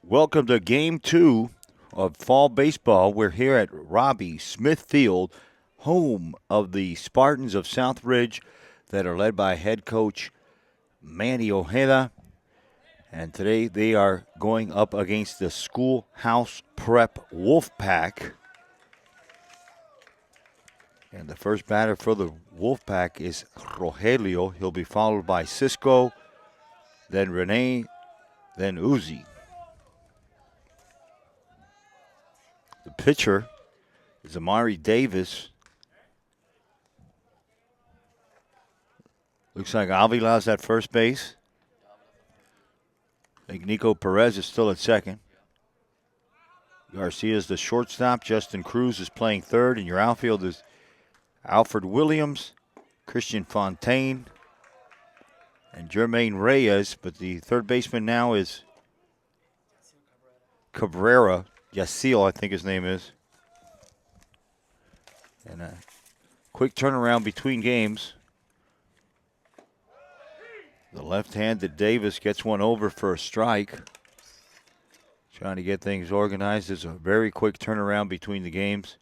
Welcome to Game 2 of fall baseball. We're here at Robbie Smith Field, home of the Spartans of Southridge that are led by head coach Manny Ojeda. And today they are going up against the Schoolhouse Prep Wolfpack. And the first batter for the Wolfpack is Rogelio. He'll be followed by Cisco, then Rene, then Uzi. The pitcher is Amari Davis. Looks like Avila's at first base. I think Nico Perez is still at second. Garcia's the shortstop. Justin Cruz is playing third. And your outfield is Alfred Williams, Christian Fontaine, and Jermaine Reyes. But the third baseman now is Cabrera. Yasiel, I think his name is. And a quick turnaround between games. The left-handed Davis gets one over for a strike. Trying to get things organized. There's a very quick turnaround between the games.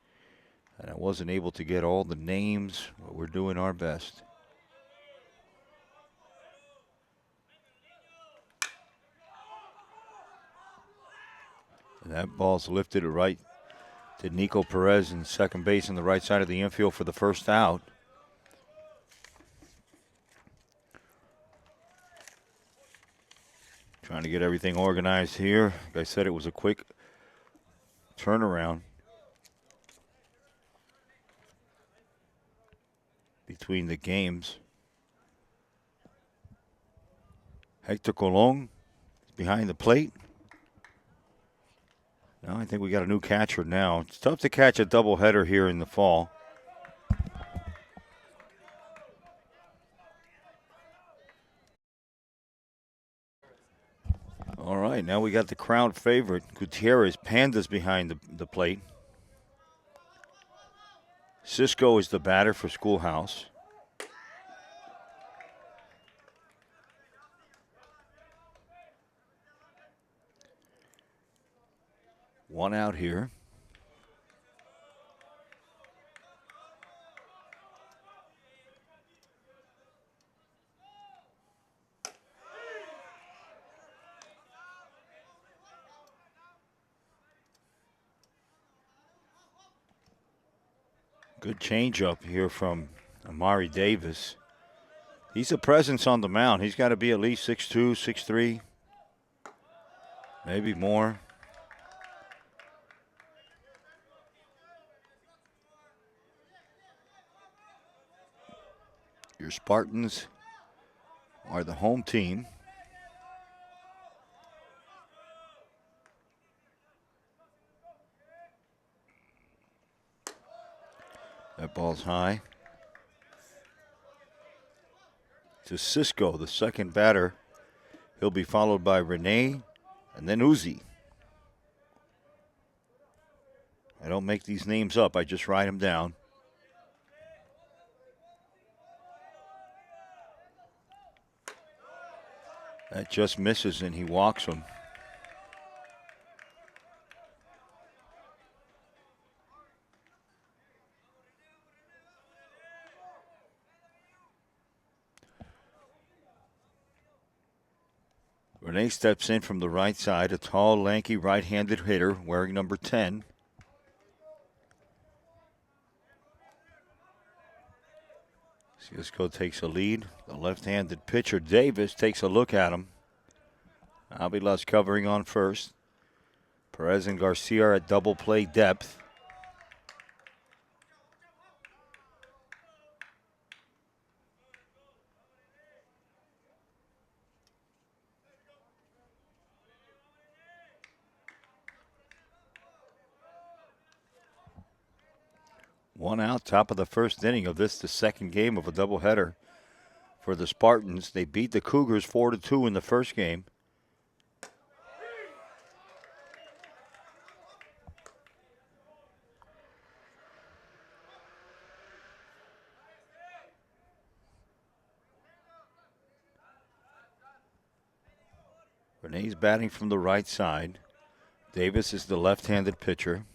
And I wasn't able to get all the names, but we're doing our best. And that ball's lifted right to Nico Perez in second base on the right side of the infield for the first out. Trying to get everything organized here. Like I said, it was a quick turnaround between the games. Hector Colon is behind the plate. Now I think we got a new catcher now. It's tough to catch a doubleheader here in the fall. All right, now we got the crowd favorite, Gutierrez. Panda's behind the plate. Cisco is the batter for Schoolhouse. One out here. Good changeup here from Amari Davis. He's a presence on the mound. He's got to be at least 6'2", 6'3", maybe more. Your Spartans are the home team. That ball's high. To Cisco, the second batter. He'll be followed by Rene and then Uzi. I don't make these names up. I just write them down. That just misses and he walks him. Rene steps in from the right side, a tall, lanky, right-handed hitter wearing number 10. Cisco takes a lead. The left-handed pitcher, Davis, takes a look at him. Avila's covering on first. Perez and Garcia are at double play depth. One out, top of the first inning of this, the second game of a doubleheader for the Spartans. They beat the Cougars 4-2 in the first game. Rene's batting from the right side. Davis is the left-handed pitcher.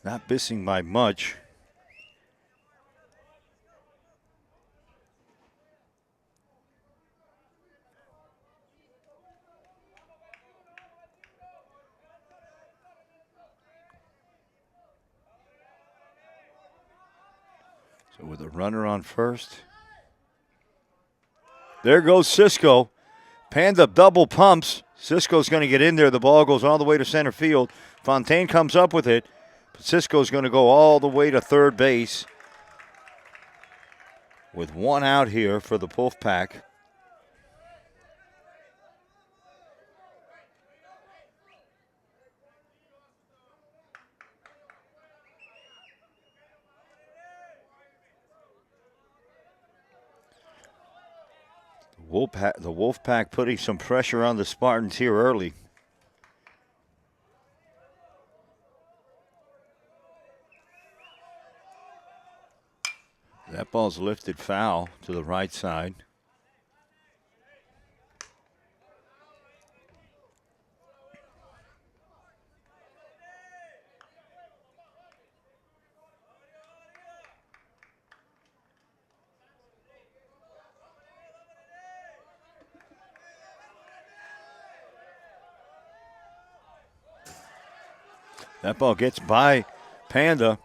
Not missing by much. So with a runner on first. There goes Cisco. Panda double pumps. Cisco's going to get in there. The ball goes all the way to center field. Fontaine comes up with it. But Cisco's going to go all the way to third base. With one out here for the Wolfpack. The Wolfpack putting some pressure on the Spartans here early. That ball's lifted foul to the right side. That ball gets by Panda,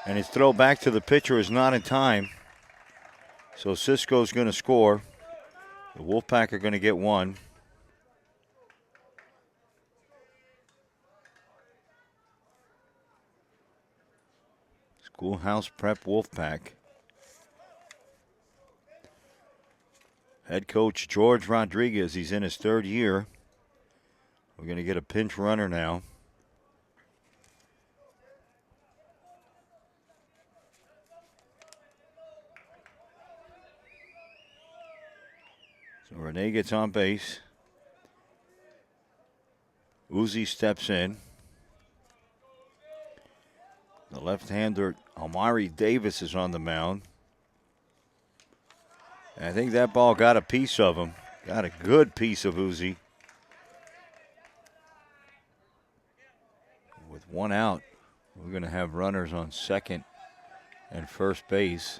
and his throw back to the pitcher is not in time. So Cisco's going to score. The Wolfpack are going to get one. Schoolhouse Prep Wolfpack. Head coach George Rodriguez, he's in his third year. We're going to get a pinch runner now. So Renee gets on base. Uzi steps in. The left-hander, Amari Davis, is on the mound. And I think that ball got a piece of him. Got a good piece of Uzi. With one out, we're going to have runners on second and first base.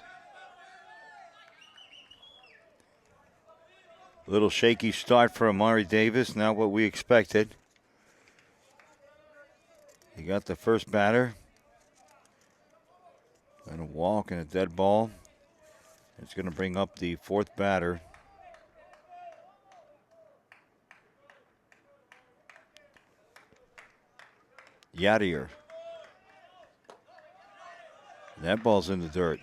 Little shaky start for Amari Davis, not what we expected. He got the first batter. And a walk and a dead ball. It's going to bring up the fourth batter. Yadier. That ball's in the dirt.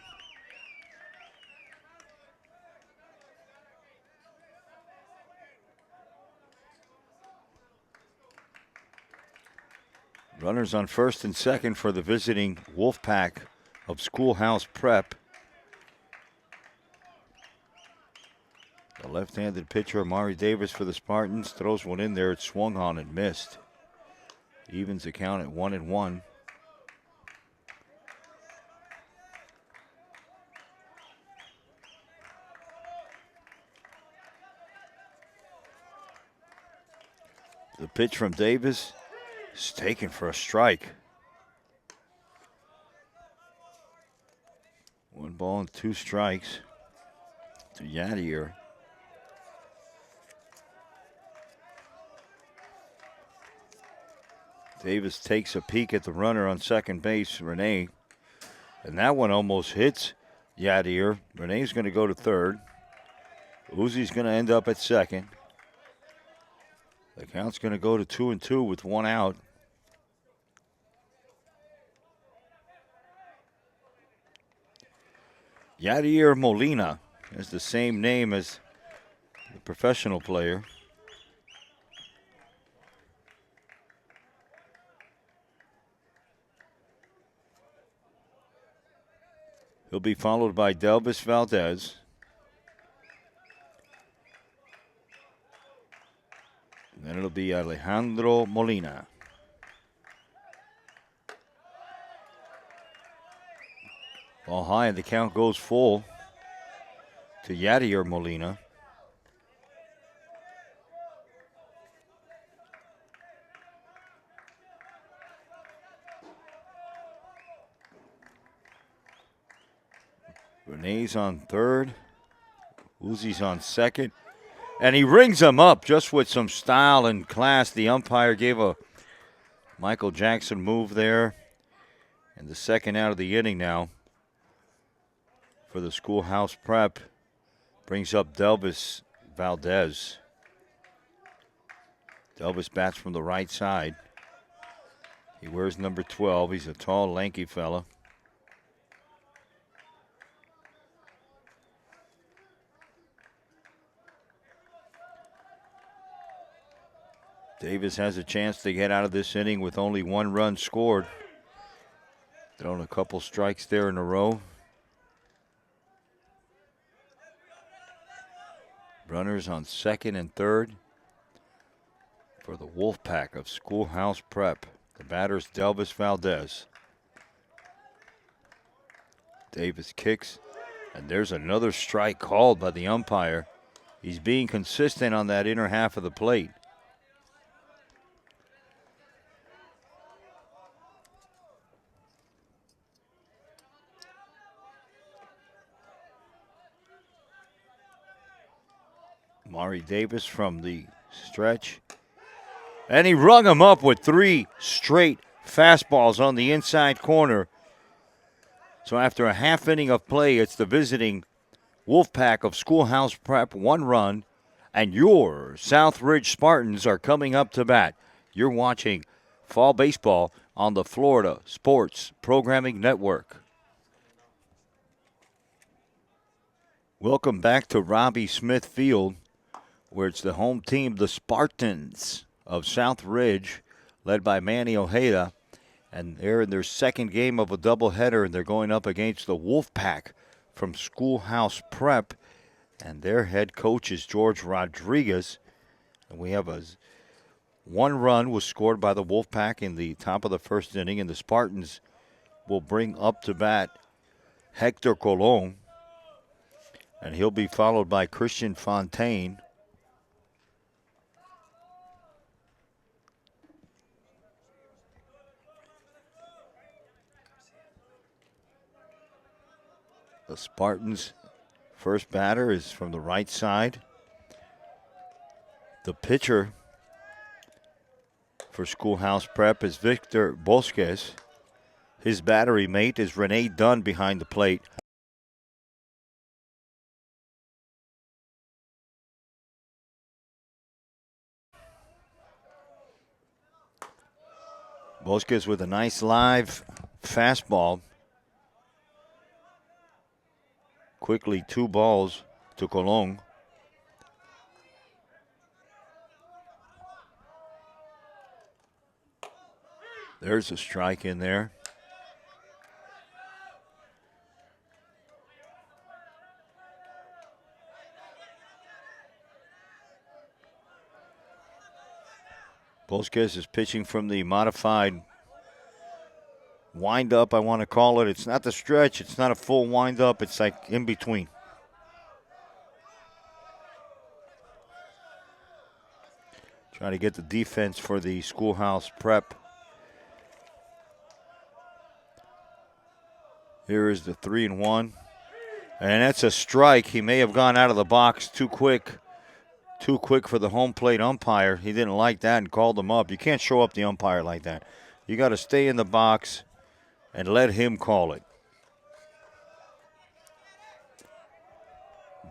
Runners on first and second for the visiting Wolfpack of Schoolhouse Prep. The left-handed pitcher, Amari Davis, for the Spartans, throws one in there. It swung on and missed. Evens the count at 1-1. The pitch from Davis is taken for a strike. 1 ball and 2 strikes to Yadier. Davis takes a peek at the runner on second base, Renee. And that one almost hits Yadier. Renee's going to go to third. Uzi's going to end up at second. The count's going to go to 2-2 with 1 out. Yadier Molina has the same name as the professional player. He'll be followed by Delvis Valdez. And then it'll be Alejandro Molina. Ball high, and the count goes full to Yadier Molina. Renee's on third. Uzi's on second. And he rings him up just with some style and class. The umpire gave a Michael Jackson move there. And the second out of the inning now for the Schoolhouse Prep brings up Delvis Valdez. Delvis bats from the right side. He wears number 12. He's a tall, lanky fella. Davis has a chance to get out of this inning with only 1 run scored. Thrown a couple strikes there in a row. Runners on second and third for the Wolfpack of Schoolhouse Prep. The batter's Delvis Valdez. Davis kicks, and there's another strike called by the umpire. He's being consistent on that inner half of the plate. Mari Davis from the stretch. And he rung him up with 3 straight fastballs on the inside corner. So after a half inning of play, it's the visiting Wolfpack of Schoolhouse Prep, 1 run. And your Southridge Spartans are coming up to bat. You're watching fall baseball on the Florida Sports Programming Network. Welcome back to Robbie Smith Field, where it's the home team, the Spartans of Southridge, led by Manny Ojeda. And they're in their second game of a doubleheader, and they're going up against the Wolfpack from Schoolhouse Prep. And their head coach is George Rodriguez. And we have 1 run was scored by the Wolfpack in the top of the first inning, and the Spartans will bring up to bat Hector Colon. And he'll be followed by Christian Fontaine. The Spartans' first batter is from the right side. The pitcher for Schoolhouse Prep is Victor Bosques. His battery mate is Renee Dunn behind the plate. Bosques with a nice live fastball. Quickly 2 balls to Colon. There's a strike in there. Bosques is pitching from the modified wind-up, I want to call it. It's not the stretch. It's not a full wind-up. It's like in between. Trying to get the defense for the Schoolhouse Prep. Here is the 3-1. And that's a strike. He may have gone out of the box too quick. Too quick for the home plate umpire. He didn't like that and called him up. You can't show up the umpire like that. You got to stay in the box and let him call it.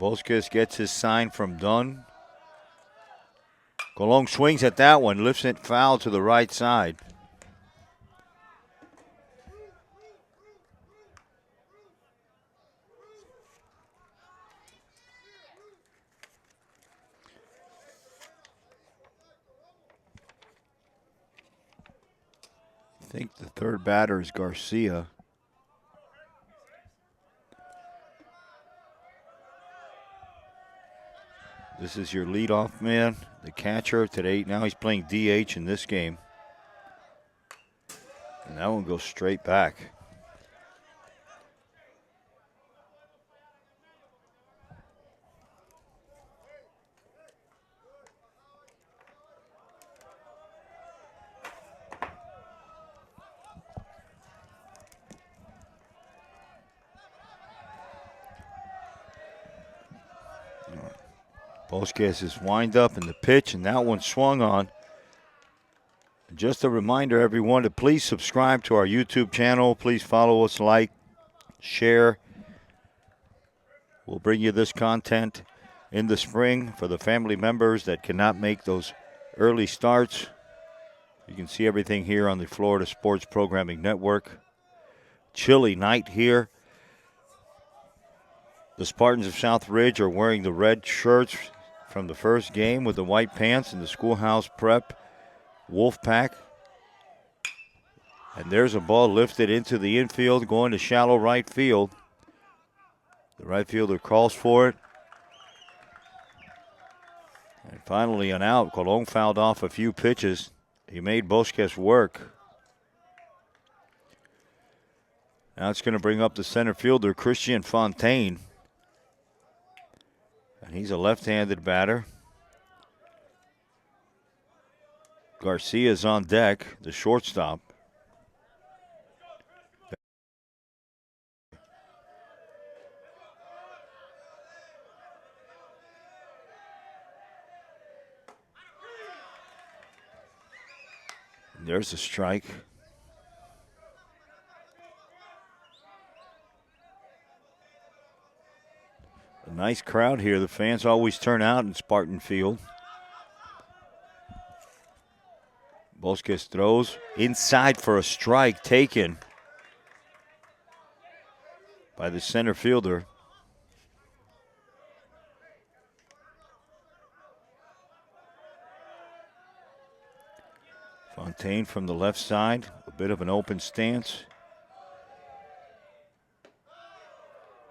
Bosques gets his sign from Dunn. Colon swings at that one, lifts it foul to the right side. I think the third batter is Garcia. This is your leadoff man, the catcher today. Now he's playing DH in this game. And that one goes straight back. Bosquez is wind up in the pitch, and that one swung on. Just a reminder, everyone, to please subscribe to our YouTube channel. Please follow us, like, share. We'll bring you this content in the spring for the family members that cannot make those early starts. You can see everything here on the Florida Sports Programming Network. Chilly night here. The Spartans of Southridge are wearing the red shirts from the first game with the white pants, and the Schoolhouse Prep Wolfpack. And there's a ball lifted into the infield, going to shallow right field. The right fielder calls for it. And finally an out. Colon fouled off a few pitches. He made Bosquez work. Now it's going to bring up the center fielder, Christian Fontaine. And he's a left-handed batter. Garcia's on deck, the shortstop. There's a strike. A nice crowd here. The fans always turn out in Spartan Field. Bosquez throws inside for a strike taken by the center fielder. Fontaine from the left side, a bit of an open stance.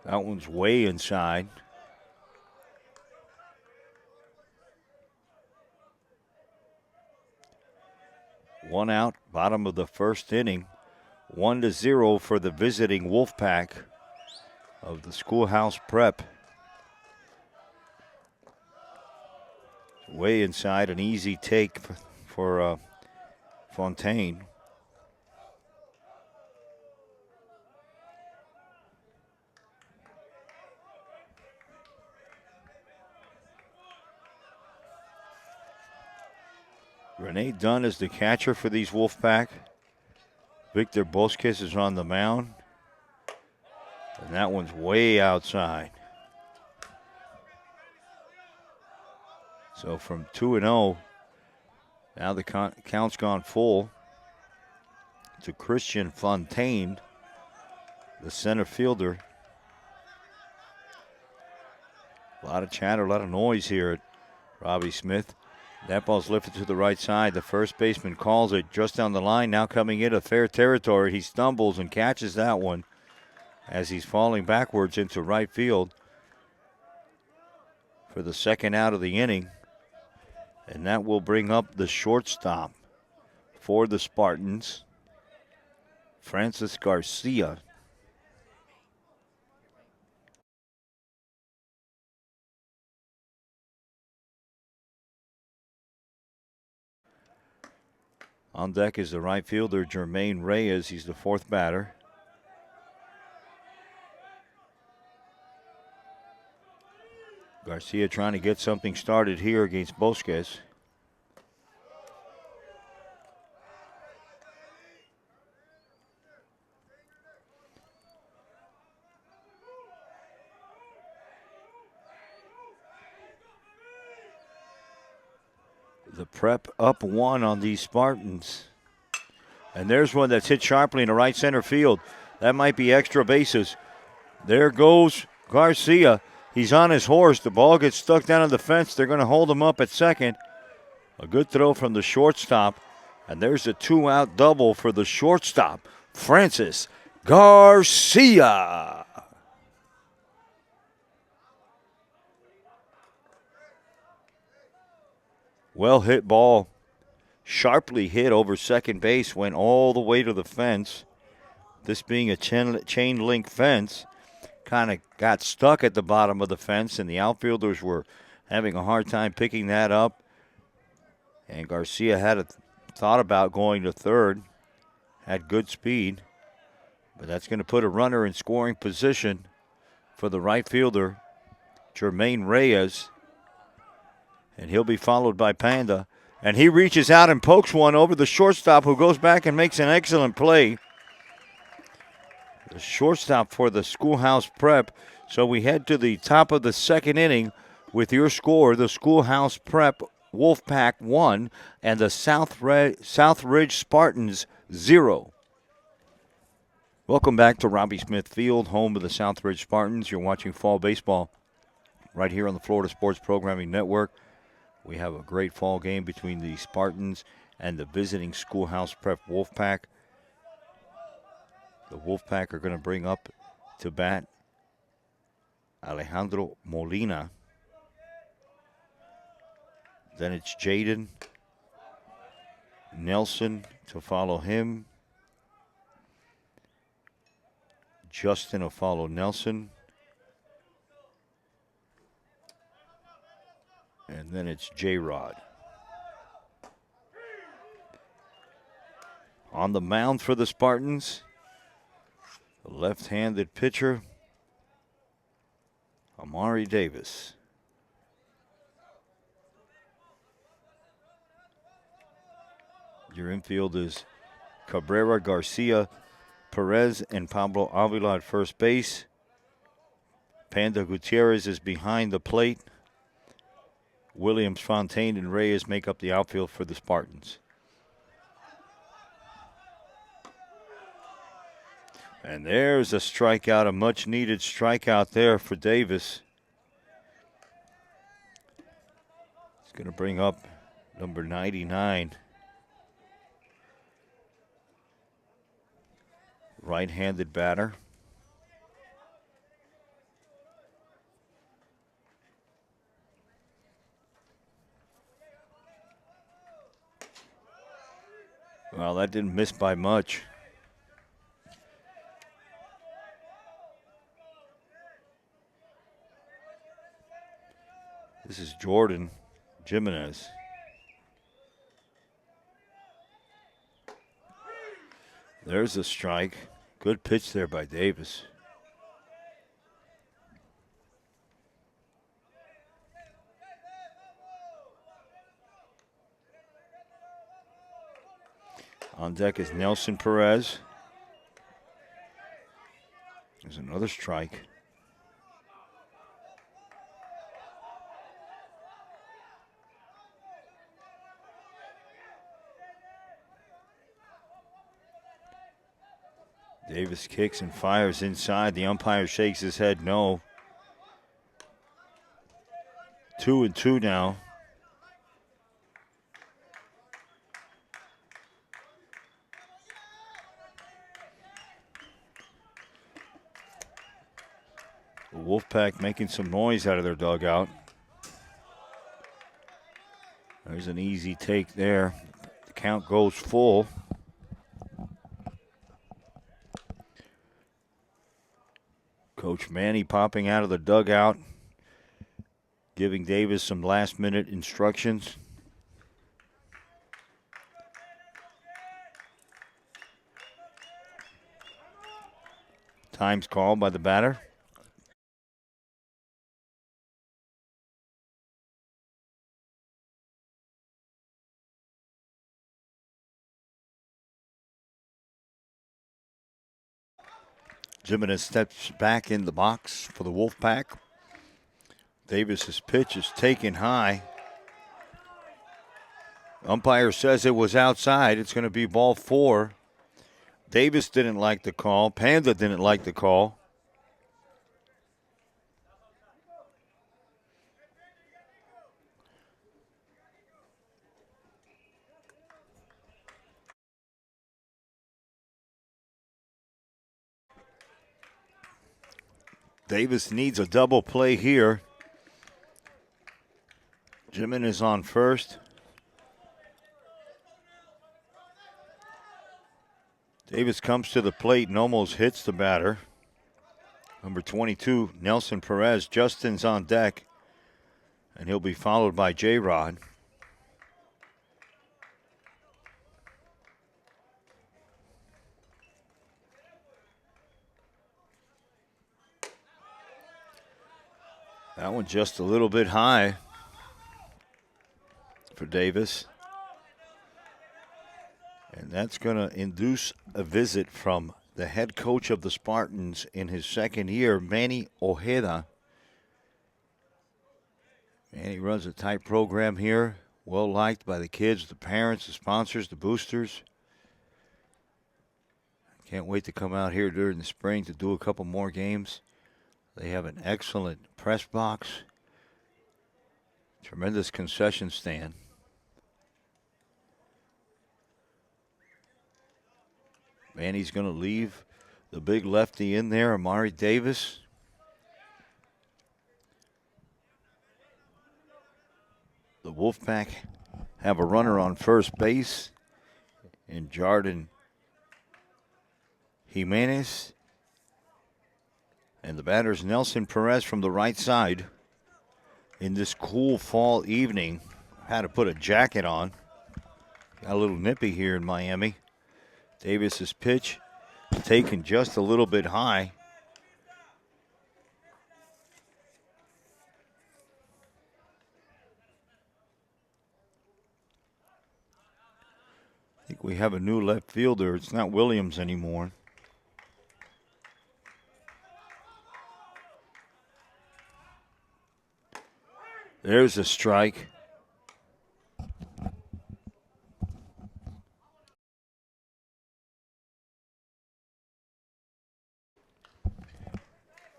That one's way inside. One out, bottom of the first inning. 1-0 for the visiting Wolfpack of the Schoolhouse Prep. Way inside, an easy take for Fontaine. Renee Dunn is the catcher for these Wolfpack. Victor Bosquez is on the mound. And that one's way outside. So from 2-0, now the count's gone full to Christian Fontaine, the center fielder. A lot of chatter, a lot of noise here at Robbie Smith. That ball's lifted to the right side. The first baseman calls it just down the line. Now coming into fair territory. He stumbles and catches that one as he's falling backwards into right field for the second out of the inning. And that will bring up the shortstop for the Spartans, Francis Garcia. On deck is the right fielder, Jermaine Reyes. He's the fourth batter. Garcia trying to get something started here against Bosquez. The Prep up one on these Spartans. And there's one that's hit sharply in the right center field. That might be extra bases. There goes Garcia. He's on his horse. The ball gets stuck down on the fence. They're going to hold him up at second. A good throw from the shortstop. And there's a two-out double for the shortstop, Francis Garcia. Well hit ball. Sharply hit over second base. Went all the way to the fence. This being a chain link fence. Kind of got stuck at the bottom of the fence, and the outfielders were having a hard time picking that up. And Garcia had thought about going to third, had good speed, but that's going to put a runner in scoring position for the right fielder, Jermaine Reyes. And he'll be followed by Panda. And he reaches out and pokes one over the shortstop, who goes back and makes an excellent play. The shortstop for the Schoolhouse Prep. So we head to the top of the second inning with your score, the Schoolhouse Prep Wolfpack 1 and the Southridge Spartans 0. Welcome back to Robbie Smith Field, home of the Southridge Spartans. You're watching fall baseball right here on the Florida Sports Programming Network. We have a great fall game between the Spartans and the visiting Schoolhouse Prep Wolfpack. The Wolfpack are going to bring up to bat Alejandro Molina. Then it's Jaden Nelson to follow him. Justin will follow Nelson. And then it's J-Rod. On the mound for the Spartans, the left-handed pitcher, Amari Davis. Your infield is Cabrera, Garcia, Perez, and Pablo Avila at first base. Panda Gutierrez is behind the plate. Williams, Fontaine, and Reyes make up the outfield for the Spartans. And there's a strikeout, a much-needed strikeout there for Davis. He's going to bring up number 99. Right-handed batter. Well, that didn't miss by much. This is Jordan Jimenez. There's a strike. Good pitch there by Davis. On deck is Nelson Perez. There's another strike. Davis kicks and fires inside. The umpire shakes his head no. 2-2 now. The Wolfpack making some noise out of their dugout. There's an easy take there. The count goes full. Coach Manny popping out of the dugout, giving Davis some last-minute instructions. Time's called by the batter. Jimenez steps back in the box for the Wolfpack. Davis's pitch is taken high. Umpire says it was outside. It's going to be ball 4. Davis didn't like the call. Panda didn't like the call. Davis needs a double play here. Jimenez on first. Davis comes to the plate and almost hits the batter. Number 22, Nelson Perez. Justin's on deck, and he'll be followed by J-Rod. That one just a little bit high. for Davis. And that's going to induce a visit from the head coach of the Spartans in his second year, Manny Ojeda. Manny runs a tight program here, well liked by the kids, the parents, the sponsors, the boosters. Can't wait to come out here during the spring to do a couple more games. They have an excellent press box, tremendous concession stand. Manny's going to leave the big lefty in there, Amari Davis. The Wolfpack have a runner on first base in Jordan Jimenez. And the batter's Nelson Perez from the right side. In this cool fall evening, had to put a jacket on. Got a little nippy here in Miami. Davis's pitch taken just a little bit high. I think we have a new left fielder. It's not Williams anymore. There's a strike.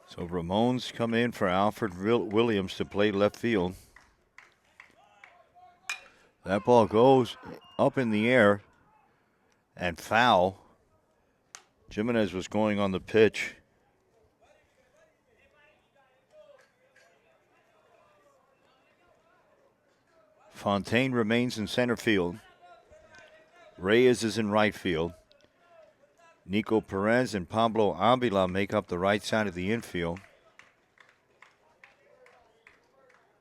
So Ramon's come in for Alfred Williams to play left field. That ball goes up in the air and foul. Jimenez was going on the pitch. Fontaine remains in center field. Reyes is in right field. Nico Perez and Pablo Avila make up the right side of the infield.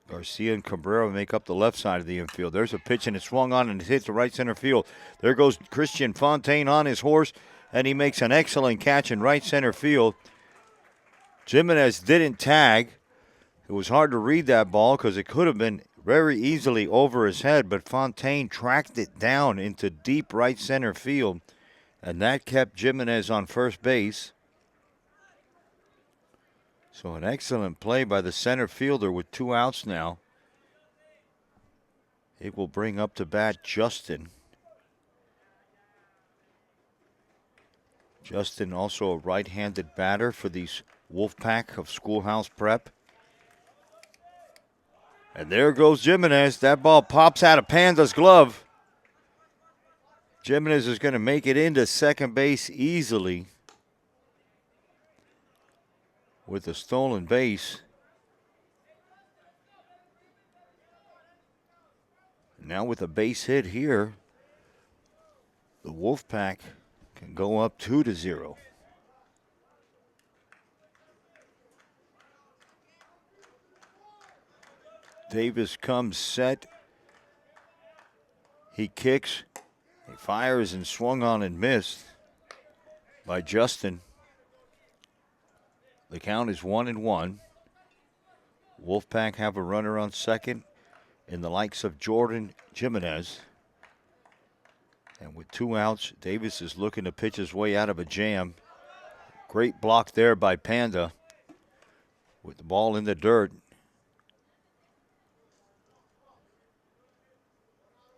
Garcia and Cabrera make up the left side of the infield. There's a pitch and it swung on and it hits the right center field. There goes Christian Fontaine on his horse, and he makes an excellent catch in right center field. Jimenez didn't tag. It was hard to read that ball because it could have been very easily over his head, but Fontaine tracked it down into deep right center field, and that kept Jimenez on first base. So an excellent play by the center fielder with 2 outs now. It will bring up to bat Justin. Justin also a right-handed batter for the Wolfpack of Schoolhouse Prep. And there goes Jimenez. That ball pops out of Panda's glove. Jimenez is going to make it into second base easily with a stolen base. Now with a base hit here, the Wolfpack can go up 2-0. Davis comes set. He kicks. He fires and swung on and missed by Justin. The count is 1-1. Wolfpack have a runner on second in the likes of Jordan Jimenez. And with 2 outs, Davis is looking to pitch his way out of a jam. Great block there by Panda with the ball in the dirt.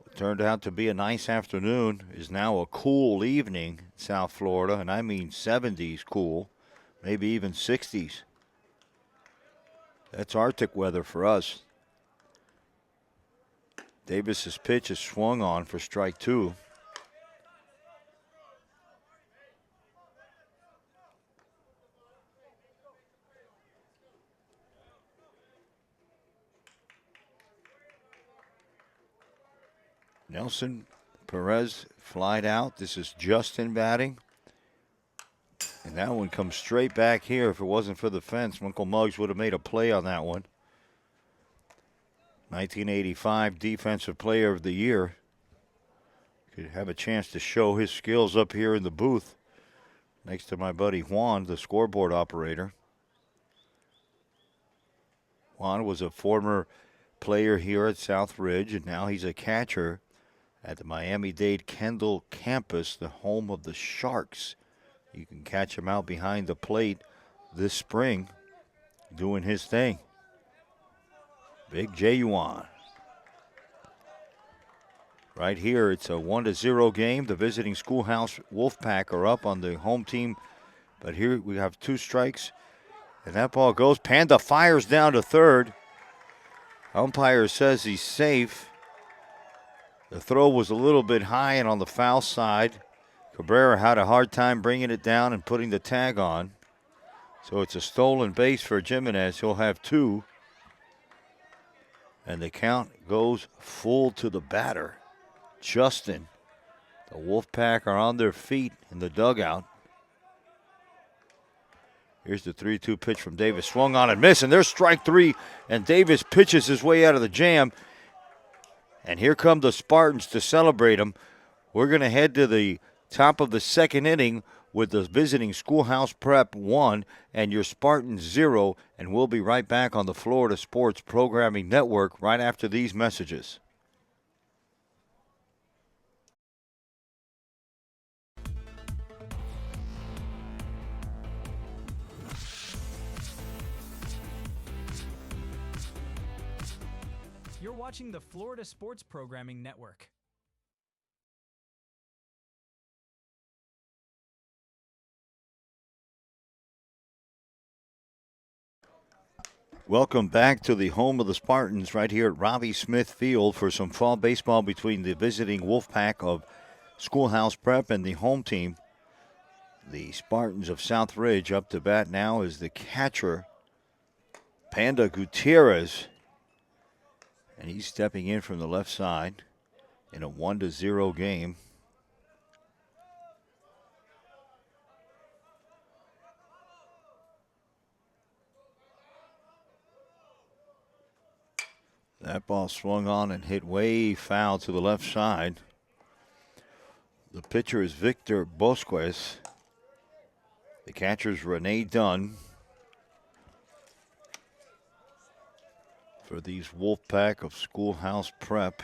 What turned out to be a nice afternoon is now a cool evening in South Florida, and I mean 70s cool, maybe even 60s. That's Arctic weather for us. Davis's pitch is swung on for strike 2. Nelson Perez flied out. This is Justin batting. And that one comes straight back here. If it wasn't for the fence, Uncle Muggs would have made a play on that one. 1985 Defensive Player of the Year. Could have a chance to show his skills up here in the booth next to my buddy Juan, the scoreboard operator. Juan was a former player here at Southridge, and now he's a catcher at the Miami-Dade Kendall campus, the home of the Sharks. You can catch him out behind the plate this spring, doing his thing. Big J-Yuan. Right here, it's a 1-0 game. The visiting Schoolhouse Wolfpack are up on the home team. But here we have 2 strikes. And that ball goes. Panda fires down to third. Umpire says he's safe. The throw was a little bit high and on the foul side. Cabrera had a hard time bringing it down and putting the tag on. So it's a stolen base for Jimenez. He'll have 2. And the count goes full to the batter, Justin. The Wolfpack are on their feet in the dugout. Here's the 3-2 pitch from Davis. Swung on and missed, and there's strike 3. And Davis pitches his way out of the jam. And here come the Spartans to celebrate him. We're going to head to the top of the second inning with the visiting Schoolhouse Prep 1 and your Spartans 0. And we'll be right back on the Florida Sports Programming Network right after these messages. You're watching the Florida Sports Programming Network. Welcome back to the home of the Spartans right here at Robbie Smith Field for some fall baseball between the visiting Wolfpack of Schoolhouse Prep and the home team. The Spartans of Southridge up to bat now is the catcher, Panda Gutierrez. And he's stepping in from the left side in a 1-0 game. That ball swung on and hit way foul to the left side. The pitcher is Victor Bosquez. The catcher's Renee Dunn. For these Wolfpack of Schoolhouse Prep.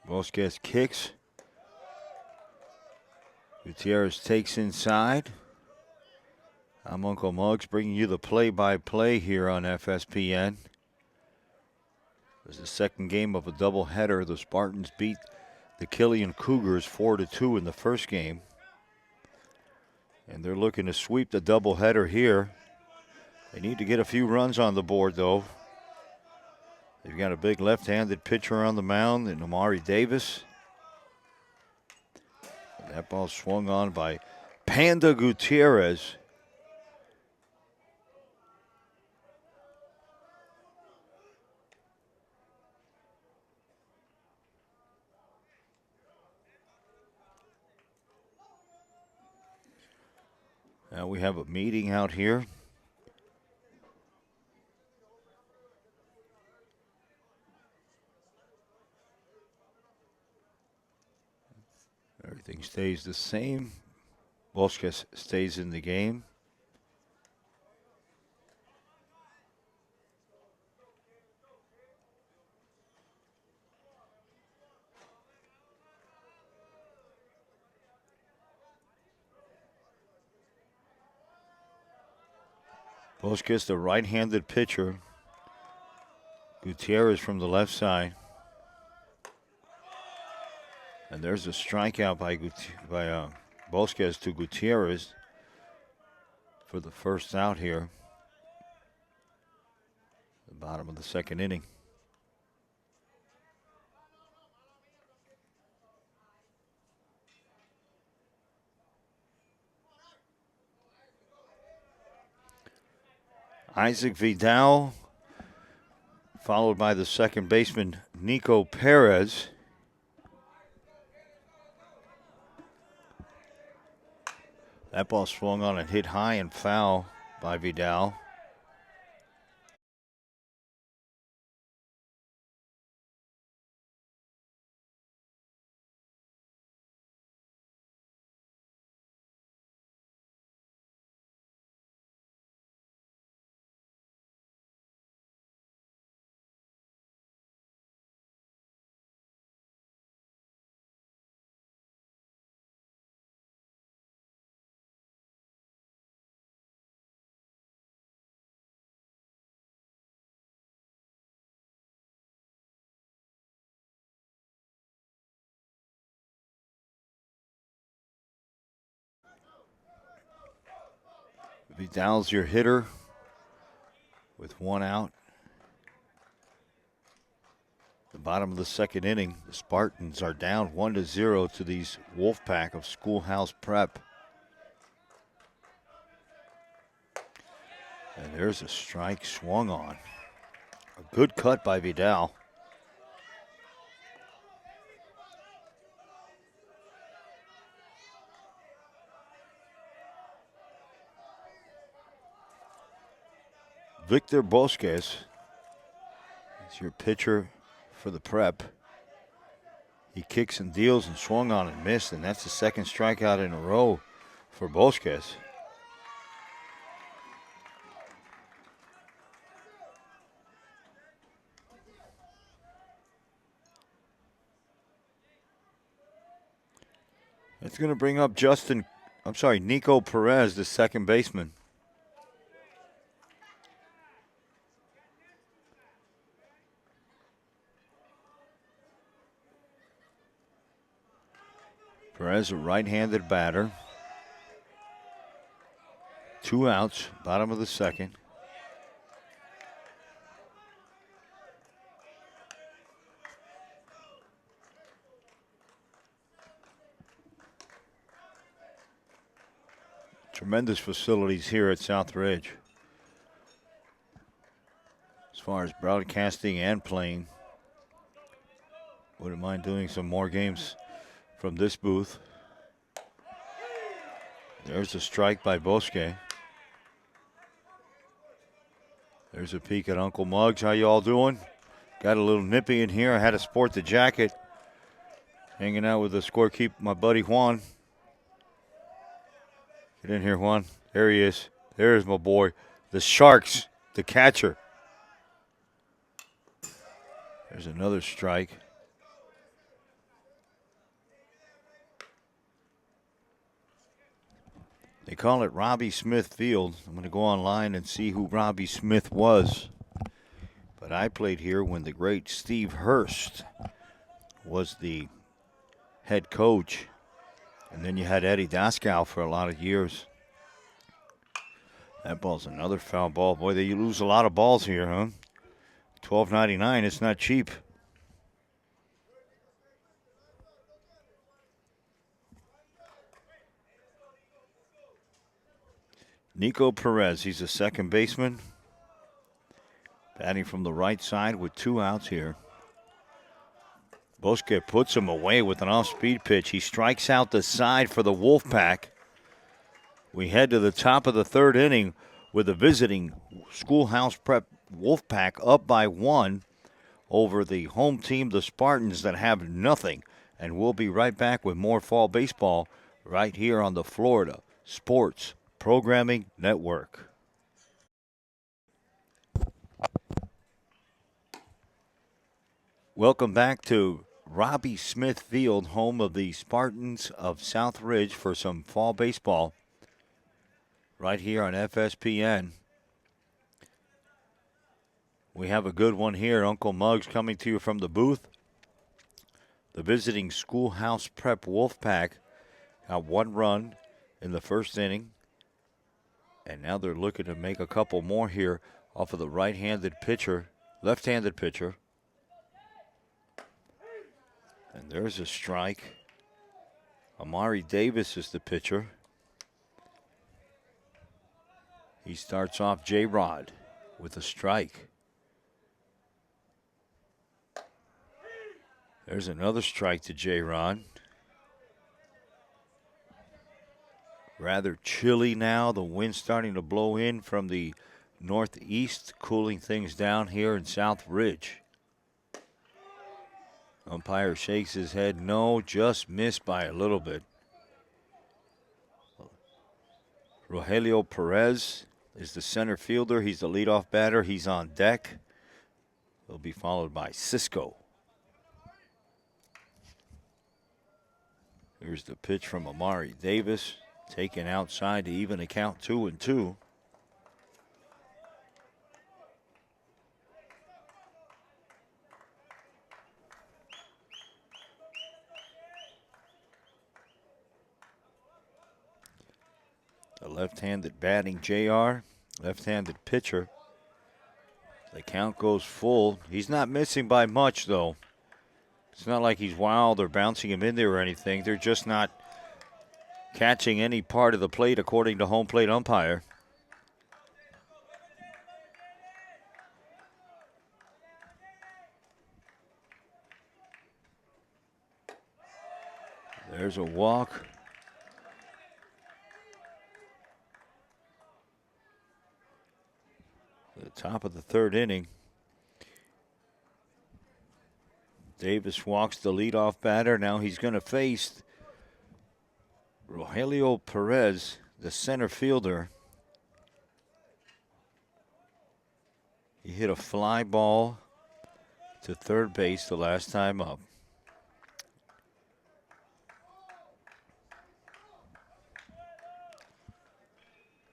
Bosquez kicks. Gutierrez takes inside. I'm Uncle Muggs bringing you the play-by-play here on FSPN. It was the second game of a doubleheader. The Spartans beat the Killian Cougars 4-2 in the first game. And they're looking to sweep the doubleheader here. They need to get a few runs on the board, though. They've got a big left-handed pitcher on the mound in Amari Davis. And that ball swung on by Panda Gutierrez. Now we have a meeting out here. Everything stays the same. Bosquez stays in the game. Bosquez, the right-handed pitcher. Gutierrez from the left side. And there's a strikeout by Bosquez to Gutierrez for the first out here. The bottom of the second inning. Isaac Vidal, followed by the second baseman, Nico Perez. That ball swung on and hit high and foul by Vidal. Vidal's your hitter with one out. The bottom of the second inning, the Spartans are down 1-0 to these Wolfpack of Schoolhouse Prep. And there's a strike swung on. A good cut by Vidal. Victor Bosques is your pitcher for the Prep. He kicks and deals and swung on and missed, and that's the second strikeout in a row for Bosques. It's going to bring up Nico Perez, the second baseman. Perez, a right-handed batter. 2 outs, bottom of the second. Tremendous facilities here at Southridge as far as broadcasting and playing. Wouldn't mind doing some more games from this booth. There's a strike by Bosque. There's a peek at Uncle Muggs. How you all doing? Got a little nippy in here. I had to sport the jacket. Hanging out with the scorekeeper, my buddy Juan. Get in here, Juan. There he is. There's my boy. The Sharks, the catcher. There's another strike. They call it Robbie Smith Field. I'm going to go online and see who Robbie Smith was. But I played here when the great Steve Hurst was the head coach. And then you had Eddie Daskow for a lot of years. That ball's another foul ball. Boy, they lose a lot of balls here, huh? $12.99, it's not cheap. Nico Perez, he's a second baseman. Batting from the right side with 2 outs here. Bosque puts him away with an off-speed pitch. He strikes out the side for the Wolfpack. We head to the top of the third inning with the visiting Schoolhouse Prep Wolfpack up by 1 over the home team, the Spartans, that have nothing. And we'll be right back with more fall baseball right here on the Florida Sports Programming Network. Welcome back to Robbie Smith Field, home of the Spartans of Southridge, for some fall baseball right here on FSPN. We have a good one here. Uncle Muggs coming to you from the booth. The visiting Schoolhouse Prep Wolfpack got 1 run in the first inning. And now they're looking to make a couple more here off of the left-handed pitcher. And there's a strike. Amari Davis is the pitcher. He starts off J-Rod with a strike. There's another strike to J-Rod. Rather chilly now. The wind's starting to blow in from the northeast, cooling things down here in Southridge. Umpire shakes his head no, just missed by a little bit. Rogelio Perez is the center fielder. He's the leadoff batter. He's on deck. He'll be followed by Cisco. Here's the pitch from Amari Davis. Taken outside to even the count 2-2. The left-handed batting JR, left-handed pitcher. The count goes full. He's not missing by much, though. It's not like he's wild or bouncing him in there or anything. They're just not catching any part of the plate according to home plate umpire. There's a walk. The top of the third inning. Davis walks the leadoff batter. Now he's going to face Rogelio Perez, the center fielder. He hit a fly ball to third base the last time up.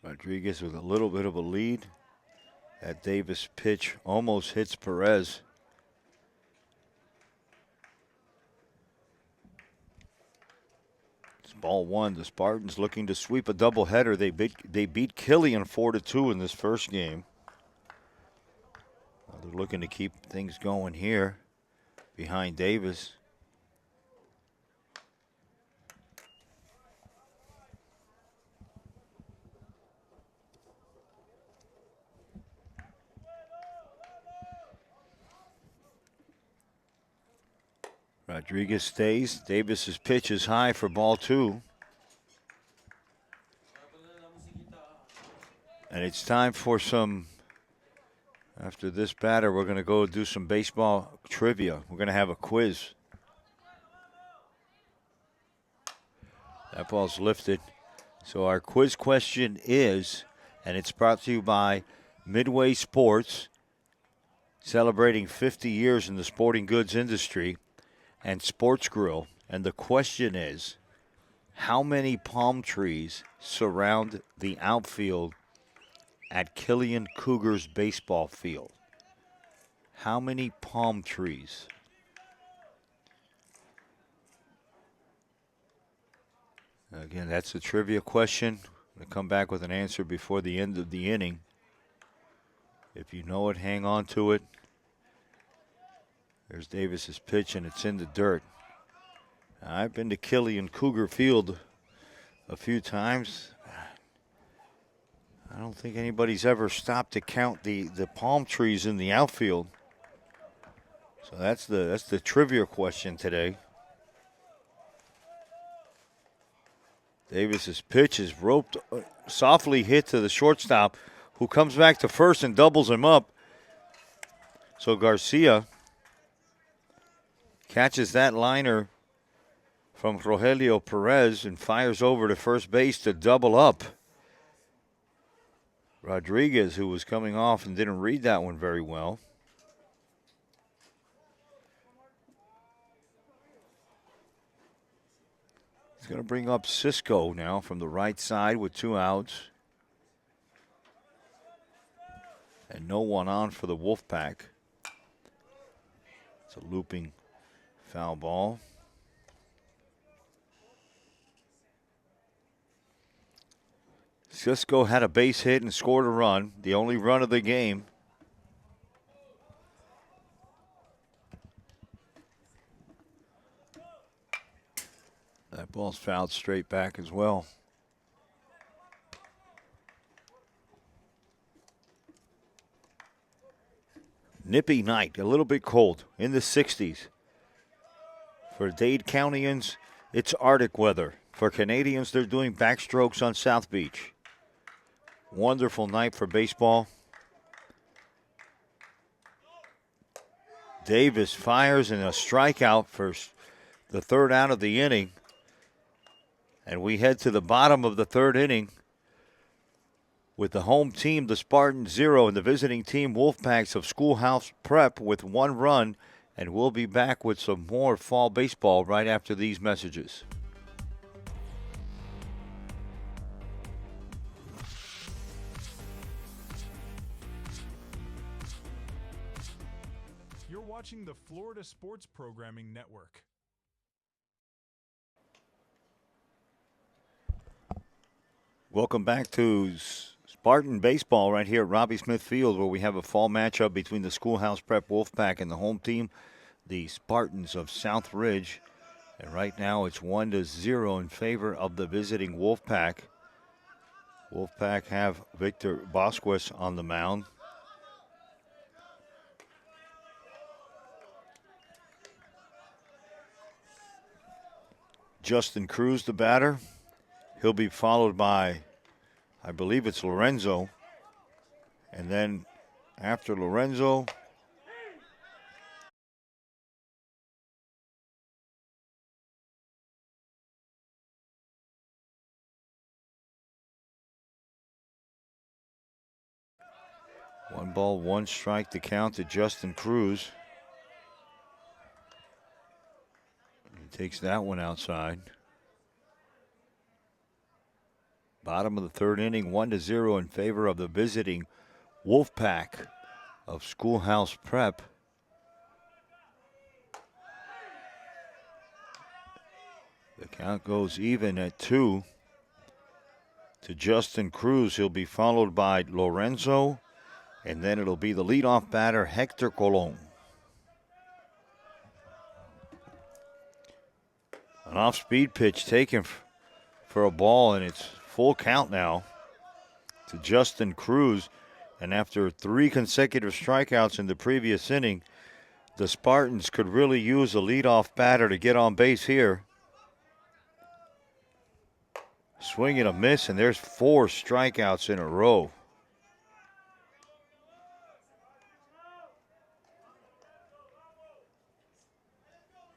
Rodriguez with a little bit of a lead. That Davis pitch almost hits Perez. It's ball one. The Spartans looking to sweep a doubleheader. They beat Killian 4-2 in this first game. They're looking to keep things going here behind Davis. Rodriguez stays. Davis's pitch is high for ball two. And it's time for some, after this batter, we're going to go do some baseball trivia. We're going to have a quiz. That ball's lifted. So our quiz question is, and it's brought to you by Midway Sports, celebrating 50 years in the sporting goods industry, and Sports Grill. And the question is, how many palm trees surround the outfield at Killian Cougars baseball field? How many palm trees? Again, that's a trivia question. I'm going to come back with an answer before the end of the inning. If you know it, hang on to it. There's Davis's pitch, and it's in the dirt. I've been to Killian Cougar Field a few times. I don't think anybody's ever stopped to count the palm trees in the outfield. So that's the trivia question today. Davis's pitch is roped, softly hit to the shortstop, who comes back to first and doubles him up. So Garcia catches that liner from Rogelio Perez and fires over to first base to double up. Rodriguez, who was coming off and didn't read that one very well. He's going to bring up Cisco now from the right side with 2 outs. And no one on for the Wolfpack. It's a looping foul ball. Cisco had a base hit and scored a run, the only run of the game. That ball's fouled straight back as well. Nippy night, a little bit cold, in the 60s. For Dade Countyans, it's Arctic weather. For Canadians, they're doing backstrokes on South Beach. Wonderful night for baseball. Davis fires in a strikeout for the third out of the inning. And we head to the bottom of the third inning with the home team, the Spartans, 0, and the visiting team, Wolfpacks of Schoolhouse Prep, with 1 run. And we'll be back with some more fall baseball right after these messages. You're watching the Florida Sports Programming Network. Welcome back to Spartan Baseball right here at Robbie Smith Field, where we have a fall matchup between the Schoolhouse Prep Wolfpack and the home team, the Spartans of Southridge. And right now it's 1-0 in favor of the visiting Wolfpack. Wolfpack have Victor Bosquez on the mound. Justin Cruz, the batter. He'll be followed by, I believe it's Lorenzo. And then after Lorenzo, one ball, one strike to count to Justin Cruz. He takes that one outside. Bottom of the third inning, 1-0 in favor of the visiting Wolfpack of Schoolhouse Prep. The count goes even at 2 to Justin Cruz. He'll be followed by Lorenzo, and then it'll be the leadoff batter, Hector Colon. An off-speed pitch taken for a ball, and it's full count now to Justin Cruz. And after 3 consecutive strikeouts in the previous inning, the Spartans could really use a leadoff batter to get on base here. Swing and a miss, and there's 4 strikeouts in a row.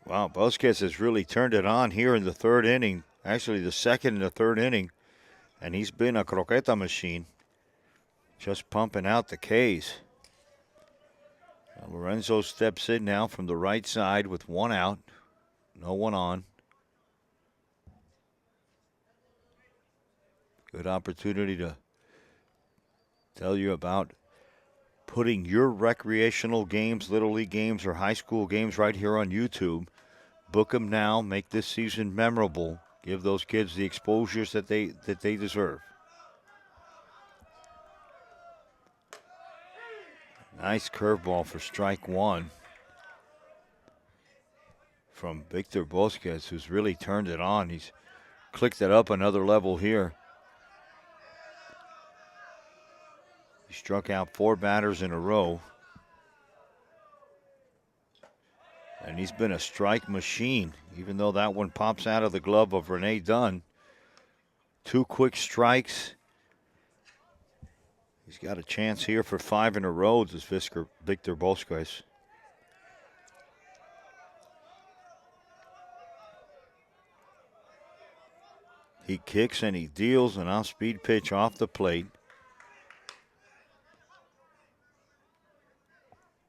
Wow, Bosquez has really turned it on here in the third inning. Actually, the second and the third inning. And he's been a croqueta machine. Just pumping out the Ks. Now Lorenzo steps in now from the right side with 1 out. No one on. Good opportunity to tell you about putting your recreational games, Little League games, or high school games right here on YouTube. Book them now. Make this season memorable. Give those kids the exposures that they deserve. Nice curveball for strike 1 from Victor Bosquez, who's really turned it on. He's clicked it up another level here. He struck out 4 batters in a row. And he's been a strike machine, even though that one pops out of the glove of Renee Dunn. 2 quick strikes. He's got a chance here for 5 in a row, this Victor Bosquez. He kicks and he deals an off-speed pitch off the plate.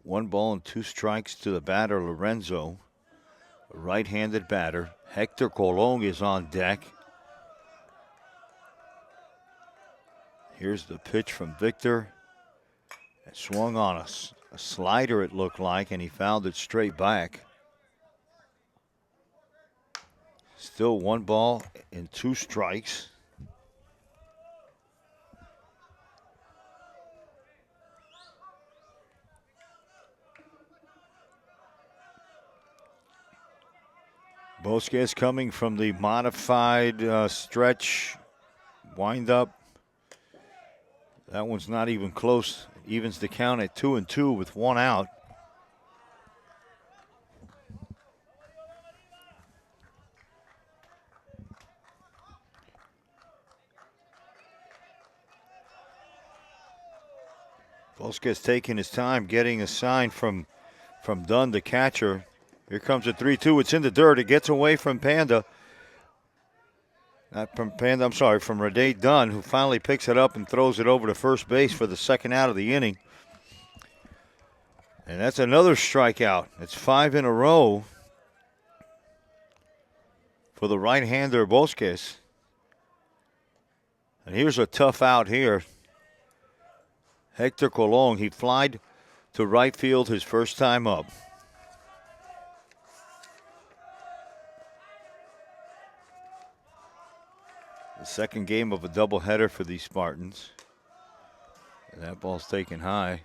1 ball and 2 strikes to the batter, Lorenzo. A right-handed batter. Hector Colon is on deck. Here's the pitch from Victor. It swung on a slider, it looked like, and he fouled it straight back. Still 1 ball and 2 strikes. Bosquez coming from the modified stretch windup. That one's not even close. Evens the count at 2-2 with 1 out. Bosquez taking his time, getting a sign from Dunn, the catcher. Here comes a 3-2. It's in the dirt. It gets away from Panda. Not from Panda, I'm sorry, from Renee Dunn, who finally picks it up and throws it over to first base for the second out of the inning. And that's another strikeout. It's 5 in a row for the right-hander Bosquez. And here's a tough out here. Hector Colon, he flied to right field his first time up. The second game of a doubleheader for the Spartans. And that ball's taken high.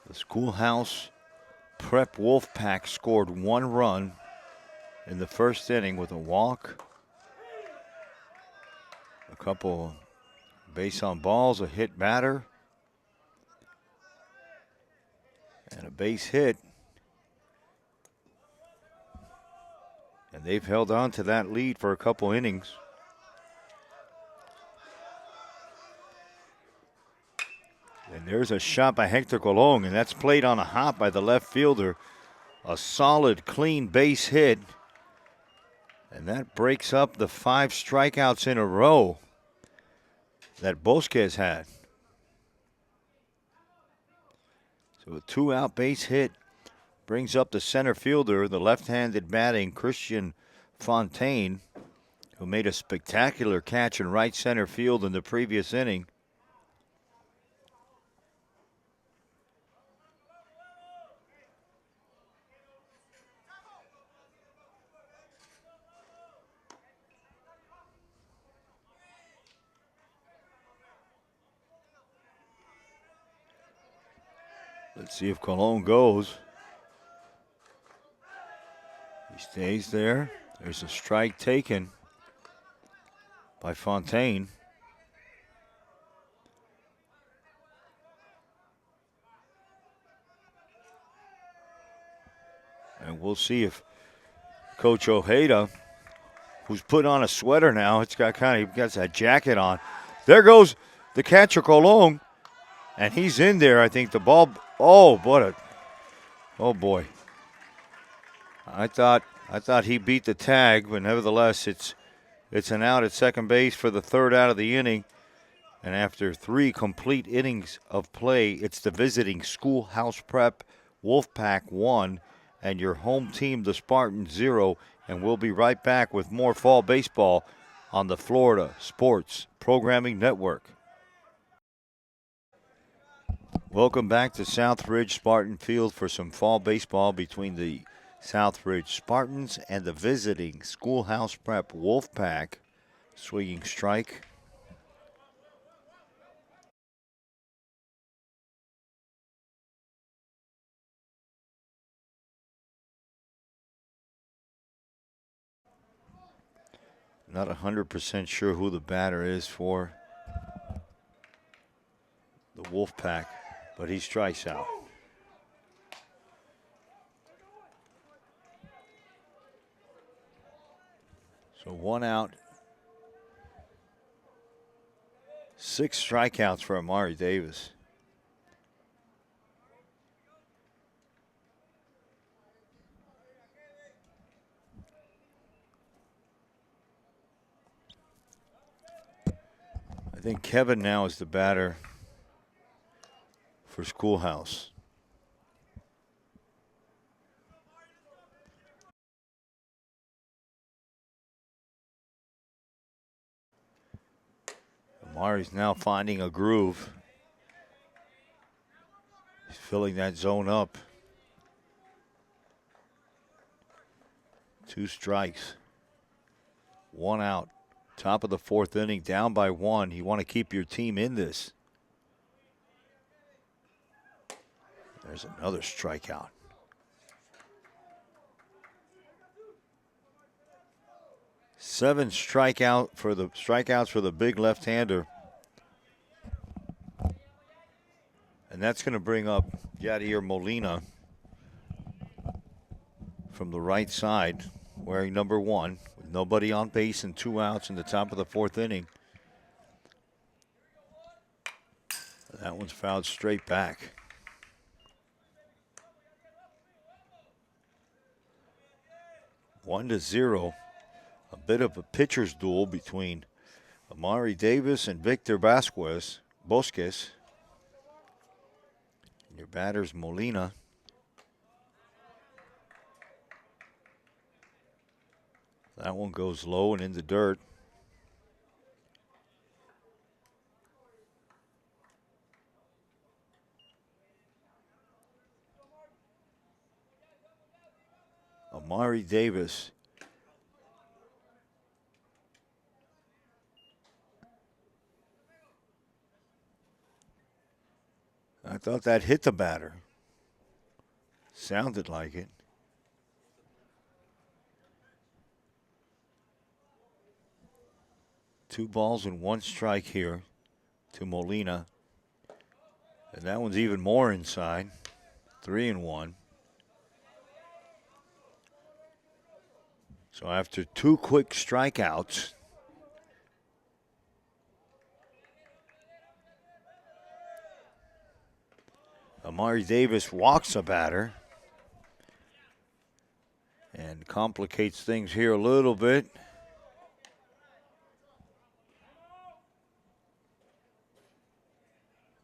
The Schoolhouse Prep Wolfpack scored 1 run in the first inning with a walk, a couple base on balls, a hit batter, and a base hit. And they've held on to that lead for a couple innings. And there's a shot by Hector Colon, and that's played on a hop by the left fielder. A solid, clean base hit. And that breaks up the 5 strikeouts in a row that Bosquez had. So a 2-out base hit brings up the center fielder, the left-handed batting Christian Fontaine, who made a spectacular catch in right center field in the previous inning. Let's see if Colon goes. He stays there. There's a strike taken by Fontaine. And we'll see if Coach Ojeda, who's put on a sweater now, he got that jacket on. There goes the catcher Colon, and he's in there. I think the ball. Oh boy! I thought he beat the tag, but nevertheless, it's an out at second base for the 3rd out of the inning. And after 3 complete innings of play, it's the visiting Schoolhouse Prep Wolfpack 1 and your home team, the Spartans, 0. And we'll be right back with more fall baseball on the Florida Sports Programming Network. Welcome back to Southridge Spartan Field for some fall baseball between the Southridge Spartans and the visiting Schoolhouse Prep Wolfpack. Swinging strike. Not 100% sure who the batter is for the Wolfpack, but he strikes out. So 1 out. 6 strikeouts for Amari Davis. I think Kevin now is the batter for Schoolhouse. Amari's now finding a groove. He's filling that zone up. 2 strikes. 1 out. Top of the 4th inning, down by 1. You want to keep your team in this. There's another strikeout. Seven strikeouts for the big left-hander. And that's going to bring up Yadier Molina from the right side, wearing number 1, with nobody on base and 2 outs in the top of the 4th inning. That one's fouled straight back. One to 0. A bit of a pitcher's duel between Amari Davis and Victor Bosquez. And your batter's Molina. That one goes low and in the dirt. Amari Davis. I thought that hit the batter. Sounded like it. Two balls and one strike here to Molina. And that one's even more inside. 3-1. So after two quick strikeouts, Amari Davis walks a batter and complicates things here a little bit.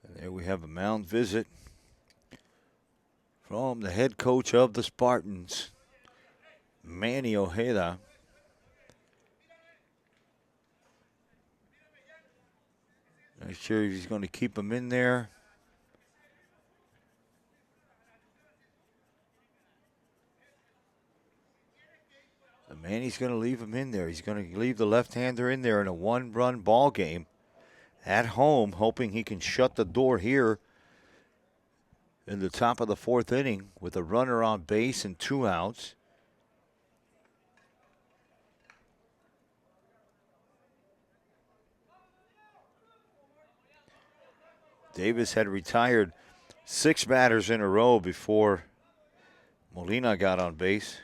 And there we have a mound visit from the head coach of the Spartans, Manny Ojeda. Not sure if he's going to keep him in there. Manny's going to leave him in there. He's going to leave the left-hander in there in a one-run ball game at home, hoping he can shut the door here in the top of the fourth inning with a runner on base and 2 outs. Davis had retired 6 batters in a row before Molina got on base.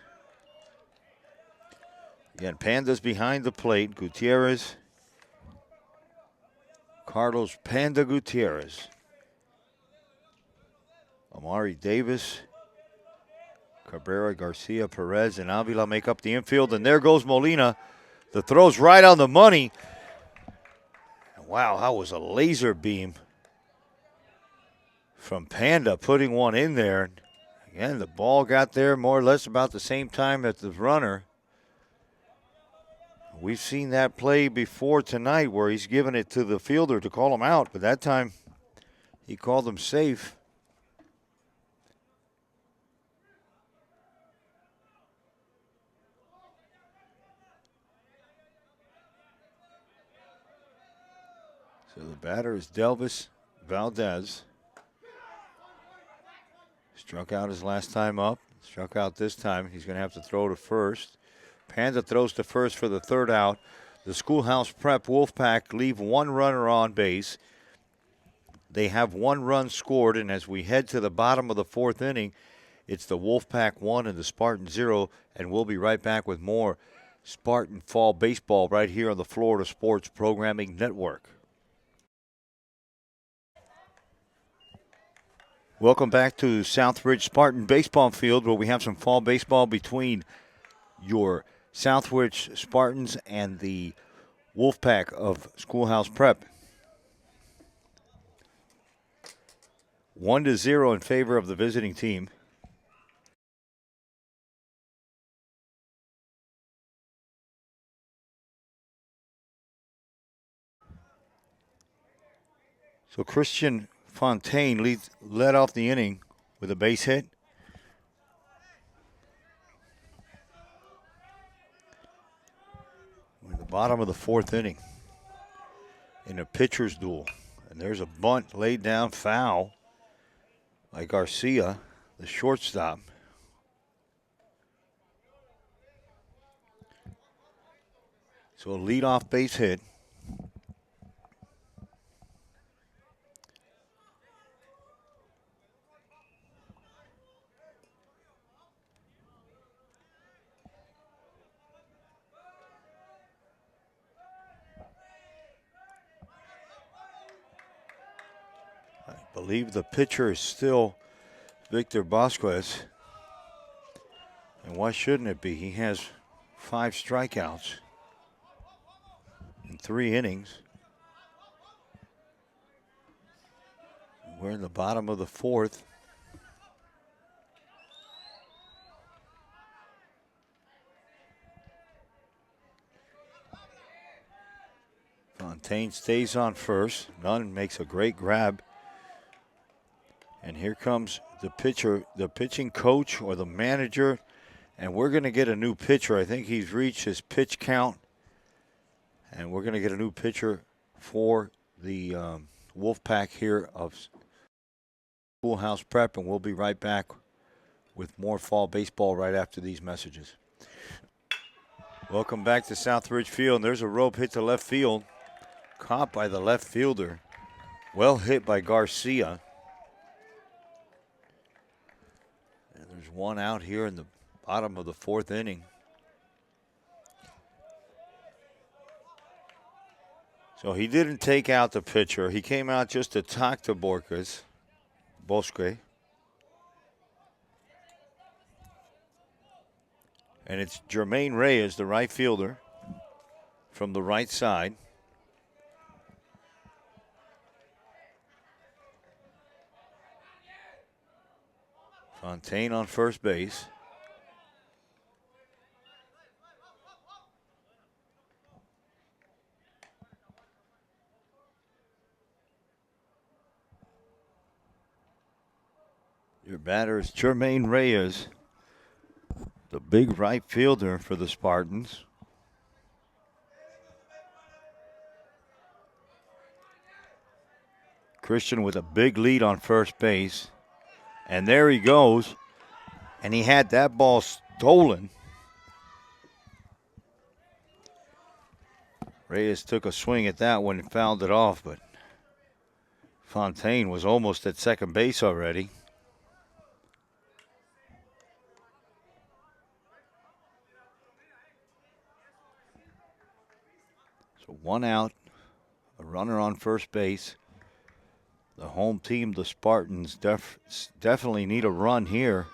Again, Panda's behind the plate. Gutierrez. Carlos Panda Gutierrez. Amari Davis. Cabrera, Garcia, Perez, and Avila make up the infield. And there goes Molina. The throw's right on the money. Wow, that was a laser beam from Panda putting one in there. Again, the ball got there more or less about the same time as the runner. We've seen that play before tonight where he's given it to the fielder to call him out, but that time he called him safe. So the batter is Delvis Valdez. Struck out his last time up. Struck out this time. He's going to have to throw to first. Panda throws to first for the 3rd out. The Schoolhouse Prep Wolfpack leave 1 runner on base. They have 1 run scored, and as we head to the bottom of the 4th inning, it's the Wolfpack 1 and the Spartan 0, and we'll be right back with more Spartan Fall Baseball right here on the Florida Sports Programming Network. Welcome back to Southridge Spartan Baseball Field, where we have some fall baseball between your Southridge Spartans and the Wolfpack of Schoolhouse Prep. 1-0 in favor of the visiting team. So Christian Fontaine led off the inning with a base hit. We're in the bottom of the 4th inning in a pitcher's duel. And there's a bunt laid down foul by Garcia, the shortstop. So a leadoff base hit. I believe the pitcher is still Victor Vasquez. And why shouldn't it be? He has 5 strikeouts in 3 innings. We're in the bottom of the 4th. Fontaine stays on first. Nunn makes a great grab. And here comes the pitcher, the pitching coach or the manager And we're going to get a new pitcher. I think he's reached his pitch count. And we're going to get a new pitcher for the Wolfpack here of Schoolhouse Prep. And we'll be right back with more fall baseball right after these messages. Welcome back to Southridge Field. And there's a rope hit to left field. Caught by the left fielder. Well hit by Garcia. And there's one out here in the bottom of the fourth inning. So he didn't take out the pitcher. He came out just to talk to Bosque. And it's Jermaine Reyes, the right fielder, from the right side. Fontaine on first base. Your batter is Jermaine Reyes, the big right fielder for the Spartans. Christian with a big lead on first base. And there he goes. And he had that ball stolen. Reyes took a swing at that one and fouled it off, but Fontaine was almost at second base already. So one out, a runner on first base. The home team, the Spartans, definitely need a run here.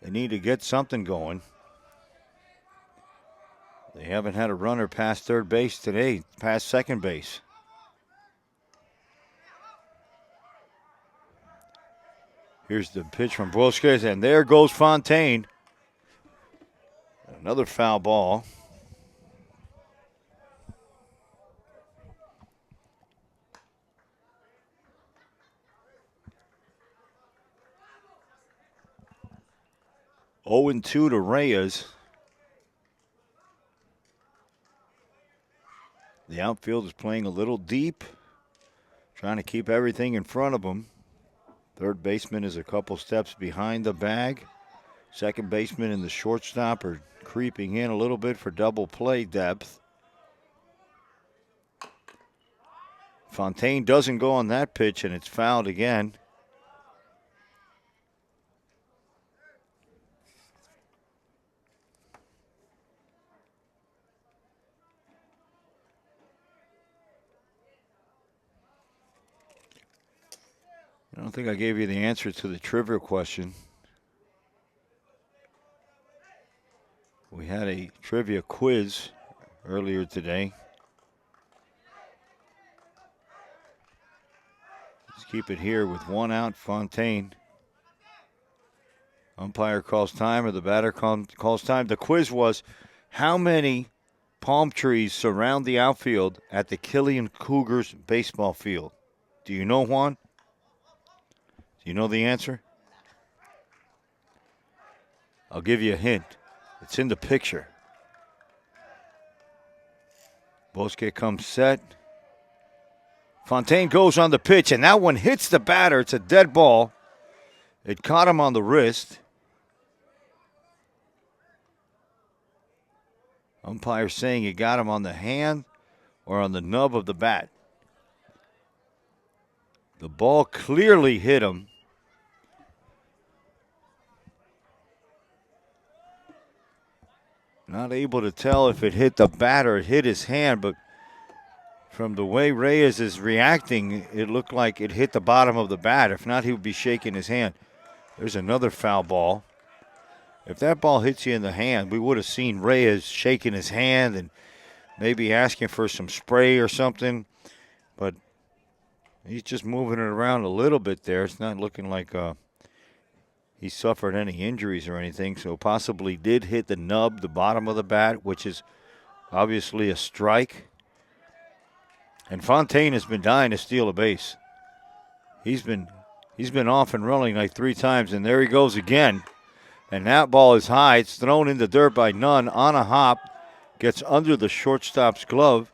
They need to get something going. They haven't had a runner past third base today, past second base. Here's the pitch from Bosque, and there goes Fontaine. Another foul ball. Oh, 0-2 to Reyes. The outfield is playing a little deep, trying to keep everything in front of him. Third baseman is a couple steps behind the bag. Second baseman and the shortstop are creeping in a little bit for double play depth. Fontaine doesn't go on that pitch, and it's fouled again. I don't think I gave you the answer to the trivia question. We had a trivia quiz earlier today. Let's keep it here with one out, Fontaine. Umpire calls time, or the batter calls time. The quiz was, how many palm trees surround the outfield at the Killian Cougars baseball field? Do you know, Juan? Do you know the answer? I'll give you a hint. It's in the picture. Bosque comes set. Fontaine goes on the pitch, and that one hits the batter. It's a dead ball. It caught him on the wrist. Umpire saying it got him on the hand or on the nub of the bat. The ball clearly hit him. Not able to tell if it hit the bat or it hit his hand, but from the way Reyes is reacting, it looked like it hit the bottom of the bat. If not, he would be shaking his hand. There's another foul ball. If that ball hits you in the hand, we would have seen Reyes shaking his hand and maybe asking for some spray or something. But he's just moving it around a little bit there. It's not looking like he suffered any injuries or anything, so possibly did hit the nub, the bottom of the bat, which is obviously a strike. And Fontaine has been dying to steal a base. He's been off and running like 3 times, and there he goes again. And that ball is high. It's thrown in the dirt by Nunn on a hop. Gets under the shortstop's glove.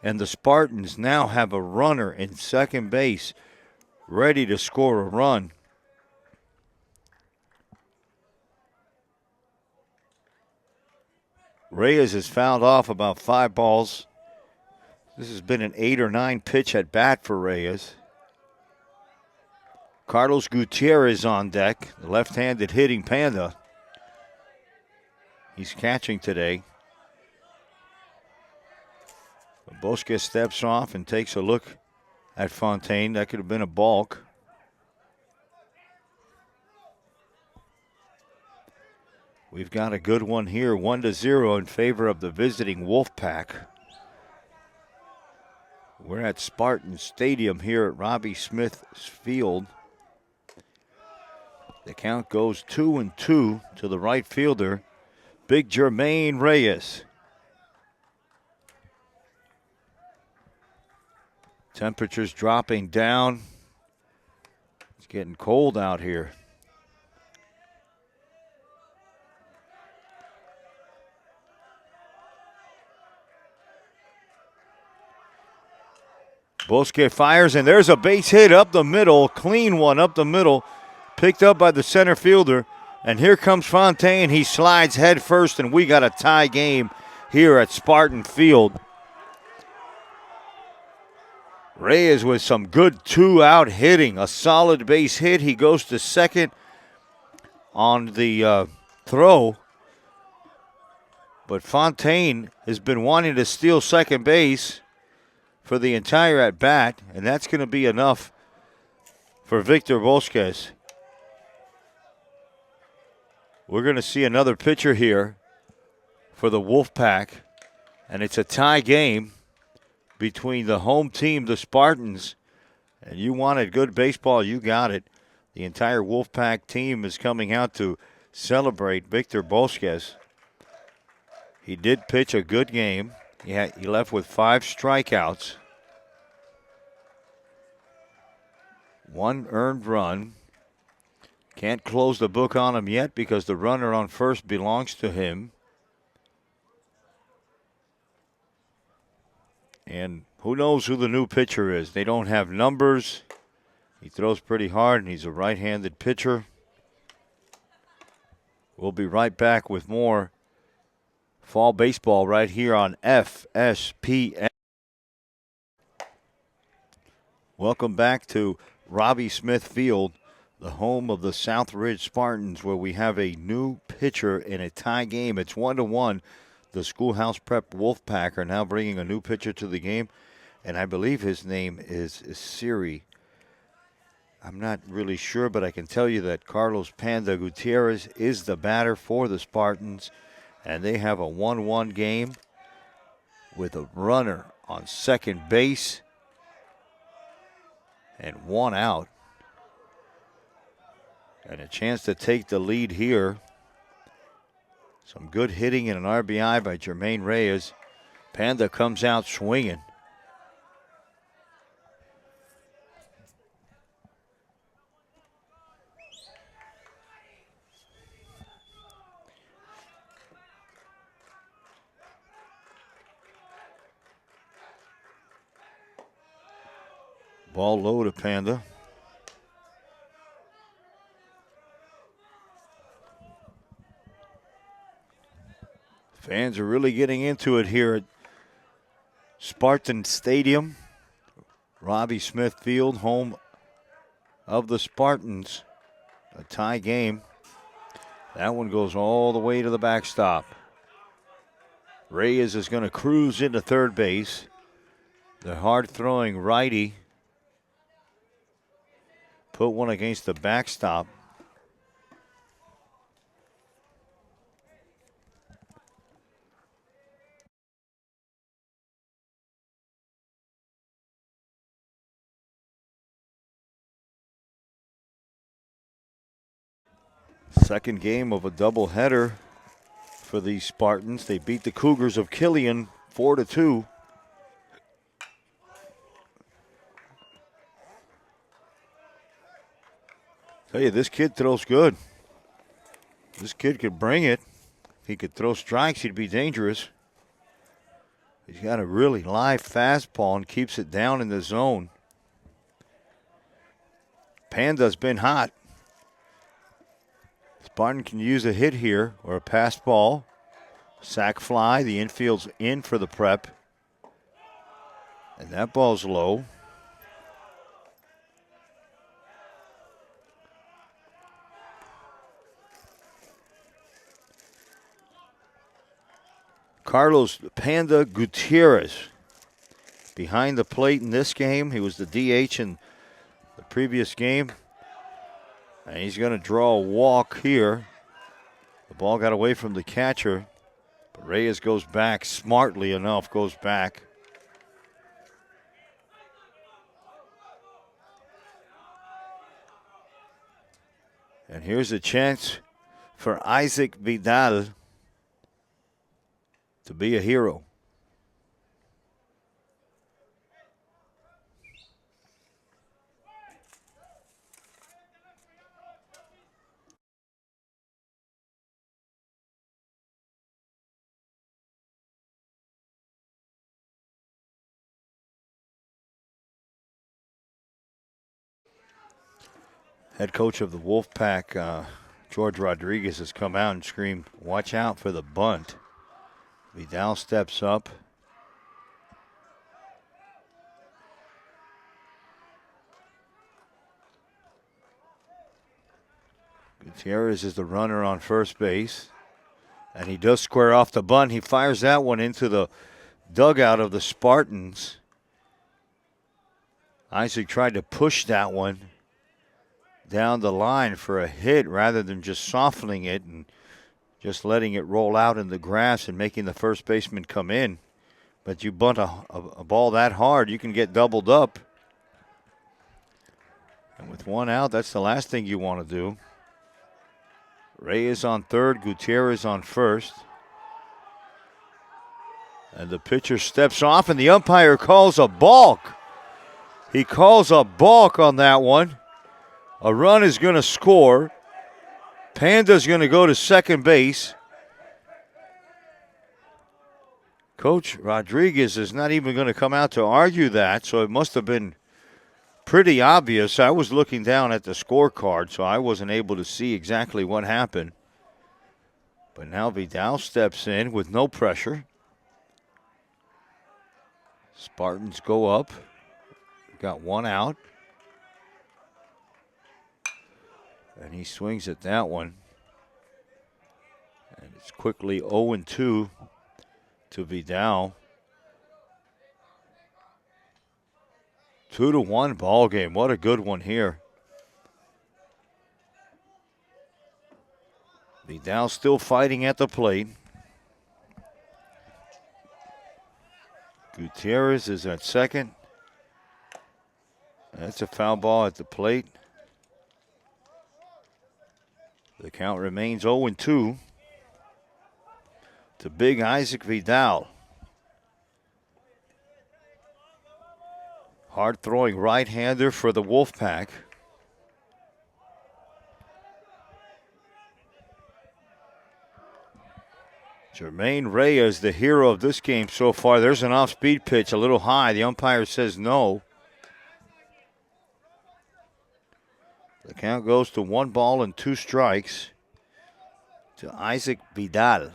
And the Spartans now have a runner in second base ready to score a run. Reyes has fouled off about 5 balls. This has been an 8 or 9 pitch at bat for Reyes. Carlos Gutierrez on deck, the left-handed hitting Panda. He's catching today. Bosque steps off and takes a look at Fontaine. That could have been a balk. We've got a good one here, 1-0 in favor of the visiting Wolfpack. We're at Spartan Stadium here at Robbie Smith Field. The count goes 2-2 to the right fielder, Big Jermaine Reyes. Temperatures dropping down. It's getting cold out here. Bosque fires, and there's a base hit up the middle. Clean one up the middle. Picked up by the center fielder. And here comes Fontaine. He slides head first, and we got a tie game here at Spartan Field. Reyes with some good 2-out hitting. A solid base hit. He goes to second on the throw. But Fontaine has been wanting to steal second base for the entire at-bat, and that's going to be enough for Victor Bosques. We're going to see another pitcher here for the Wolfpack, and it's a tie game between the home team, the Spartans, and you wanted good baseball, you got it. The entire Wolfpack team is coming out to celebrate Victor Bosques. He did pitch a good game. He left with 5 strikeouts, 1 earned run. Can't close the book on him yet because the runner on first belongs to him. And who knows who the new pitcher is? They don't have numbers. He throws pretty hard, and he's a right-handed pitcher. We'll be right back with more fall baseball right here on FSPN. Welcome back to Robbie Smith Field, the home of the Southridge Spartans, where we have a new pitcher in a tie game. It's 1-1. The Schoolhouse Prep Wolfpack are now bringing a new pitcher to the game, and I believe his name is Siri. I'm not really sure, but I can tell you that Carlos Panda Gutierrez is the batter for the Spartans, and they have a 1-1 game with a runner on second base and 1 out. And a chance to take the lead here. Some good hitting and an RBI by Jermaine Reyes. Panda comes out swinging. Ball low to Panda. Fans are really getting into it here at Spartan Stadium. Robbie Smith Field, home of the Spartans. A tie game. That one goes all the way to the backstop. Reyes is going to cruise into third base. The hard-throwing righty put one against the backstop. Second game of a doubleheader for the Spartans. They beat the Cougars of Killian 4-2. Tell you, this kid throws good. This kid could bring it. If he could throw strikes, he'd be dangerous. He's got a really live fastball and keeps it down in the zone. Panda's been hot. Spartan can use a hit here or a passed ball. Sack fly. The infield's in for the prep. And that ball's low. Carlos Panda Gutierrez behind the plate in this game. He was the DH in the previous game. And he's going to draw a walk here. The ball got away from the catcher. But Reyes goes back, smartly enough, goes back. And here's a chance for Isaac Vidal to be a hero. Head coach of the Wolfpack, George Rodriguez, has come out and screamed, "Watch out for the bunt." Vidal steps up. Gutierrez is the runner on first base. And he does square off the bunt. He fires that one into the dugout of the Spartans. Isaac tried to push that one down the line for a hit rather than just softening it and just letting it roll out in the grass and making the first baseman come in. But you bunt a ball that hard, you can get doubled up. And with one out, that's the last thing you want to do. Reyes on third, Gutierrez on first. And the pitcher steps off, and the umpire calls a balk. He calls a balk on that one. A run is going to score. Panda's going to go to second base. Coach Rodriguez is not even going to come out to argue that, so it must have been pretty obvious. I was looking down at the scorecard, so I wasn't able to see exactly what happened. But now Vidal steps in with no pressure. Spartans go up. Got one out. And he swings at that one. And it's quickly 0-2 to Vidal. 2-1 ball game. What a good one here. Vidal still fighting at the plate. Gutierrez is at second. That's a foul ball at the plate. The count remains 0-2 to big Isaac Vidal. Hard-throwing right-hander for the Wolfpack. Jermaine Reyes, the hero of this game so far. There's an off-speed pitch, a little high. The umpire says no. The count goes to 1 ball and 2 strikes to Isaac Vidal.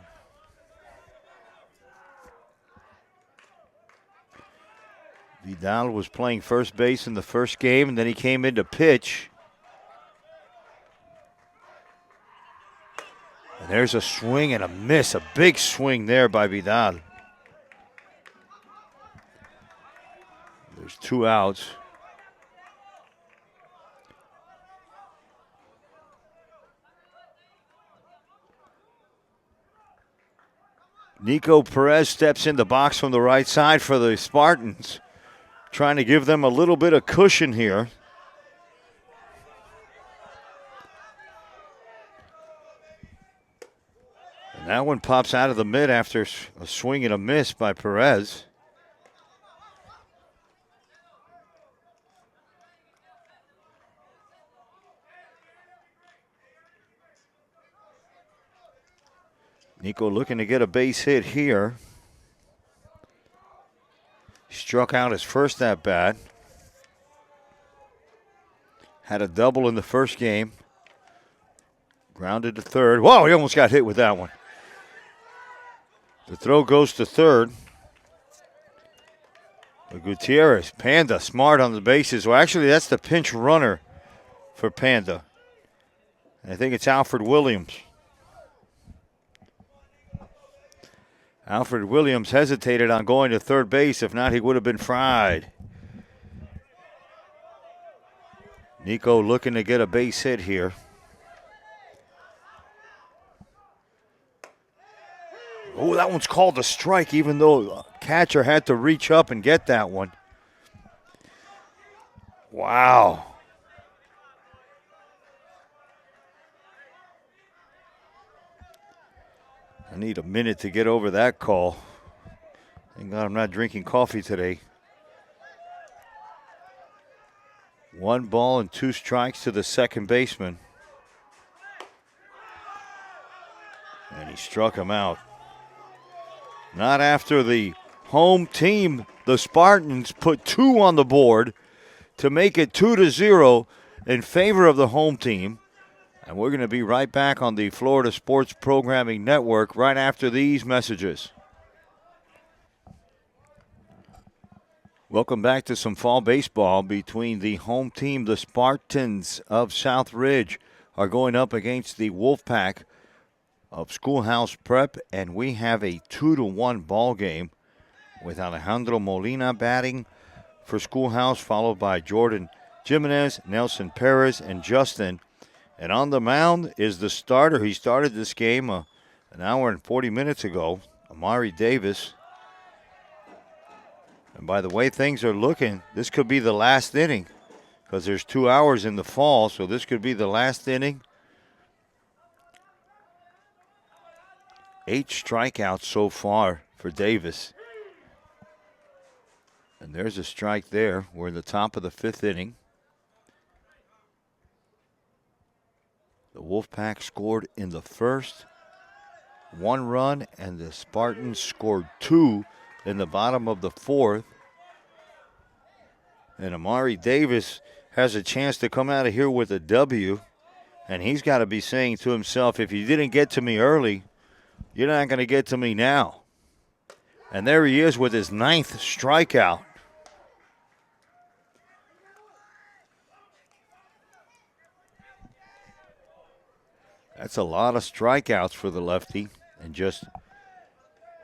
Vidal was playing first base in the first game, and then he came in to pitch. And there's a swing and a miss, a big swing there by Vidal. There's 2 outs. Nico Perez steps in the box from the right side for the Spartans, trying to give them a little bit of cushion here. And that one pops out of the mid after a swing and a miss by Perez. Nico looking to get a base hit here. Struck out his first at bat. Had a double in the first game. Grounded to third. Whoa, he almost got hit with that one. The throw goes to third. Gutierrez, Panda, smart on the bases. Well, actually, that's the pinch runner for Panda. I think it's Alfred Williams. Alfred Williams hesitated on going to third base. If not, he would have been fried. Nico looking to get a base hit here. Oh, that one's called a strike, even though the catcher had to reach up and get that one. Wow. I need a minute to get over that call. Thank God I'm not drinking coffee today. 1 ball and 2 strikes to the second baseman. And he struck him out. Not after the home team, the Spartans, put 2 on the board to make it 2-0 in favor of the home team. And we're going to be right back on the Florida Sports Programming Network right after these messages. Welcome back to some fall baseball between the home team. The Spartans of Southridge are going up against the Wolfpack of Schoolhouse Prep, and we have a 2-1 ball game with Alejandro Molina batting for Schoolhouse, followed by Jordan Jimenez, Nelson Perez, and Justin. And on the mound is the starter. He started this game an hour and 40 minutes ago, Amari Davis. And by the way things are looking, this could be the last inning because there's 2 hours in the fall, so this could be the last inning. 8 strikeouts so far for Davis. And there's a strike there. We're in the top of the 5th inning. The Wolfpack scored in the first, 1 run, and the Spartans scored 2 in the bottom of the 4th. And Amari Davis has a chance to come out of here with a W, and he's got to be saying to himself, if you didn't get to me early, you're not going to get to me now. And there he is with his 9th strikeout. That's a lot of strikeouts for the lefty in just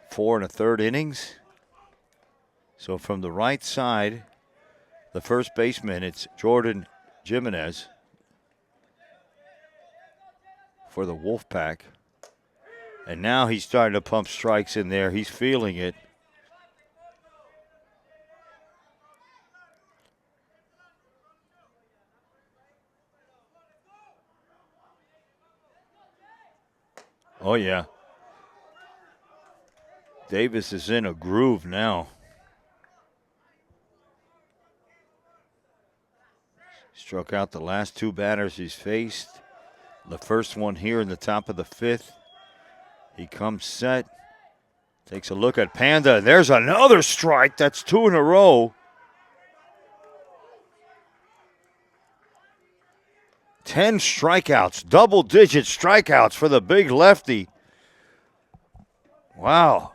4 1/3 innings. So from the right side, the first baseman, it's Jordan Jimenez for the Wolfpack. And now he's starting to pump strikes in there. He's feeling it. Oh, yeah. Davis is in a groove now. Struck out the last 2 batters he's faced. The first one here in the top of the 5th. He comes set. Takes a look at Panda. There's another strike. That's 2 in a row. 10 strikeouts, double-digit strikeouts for the big lefty. Wow.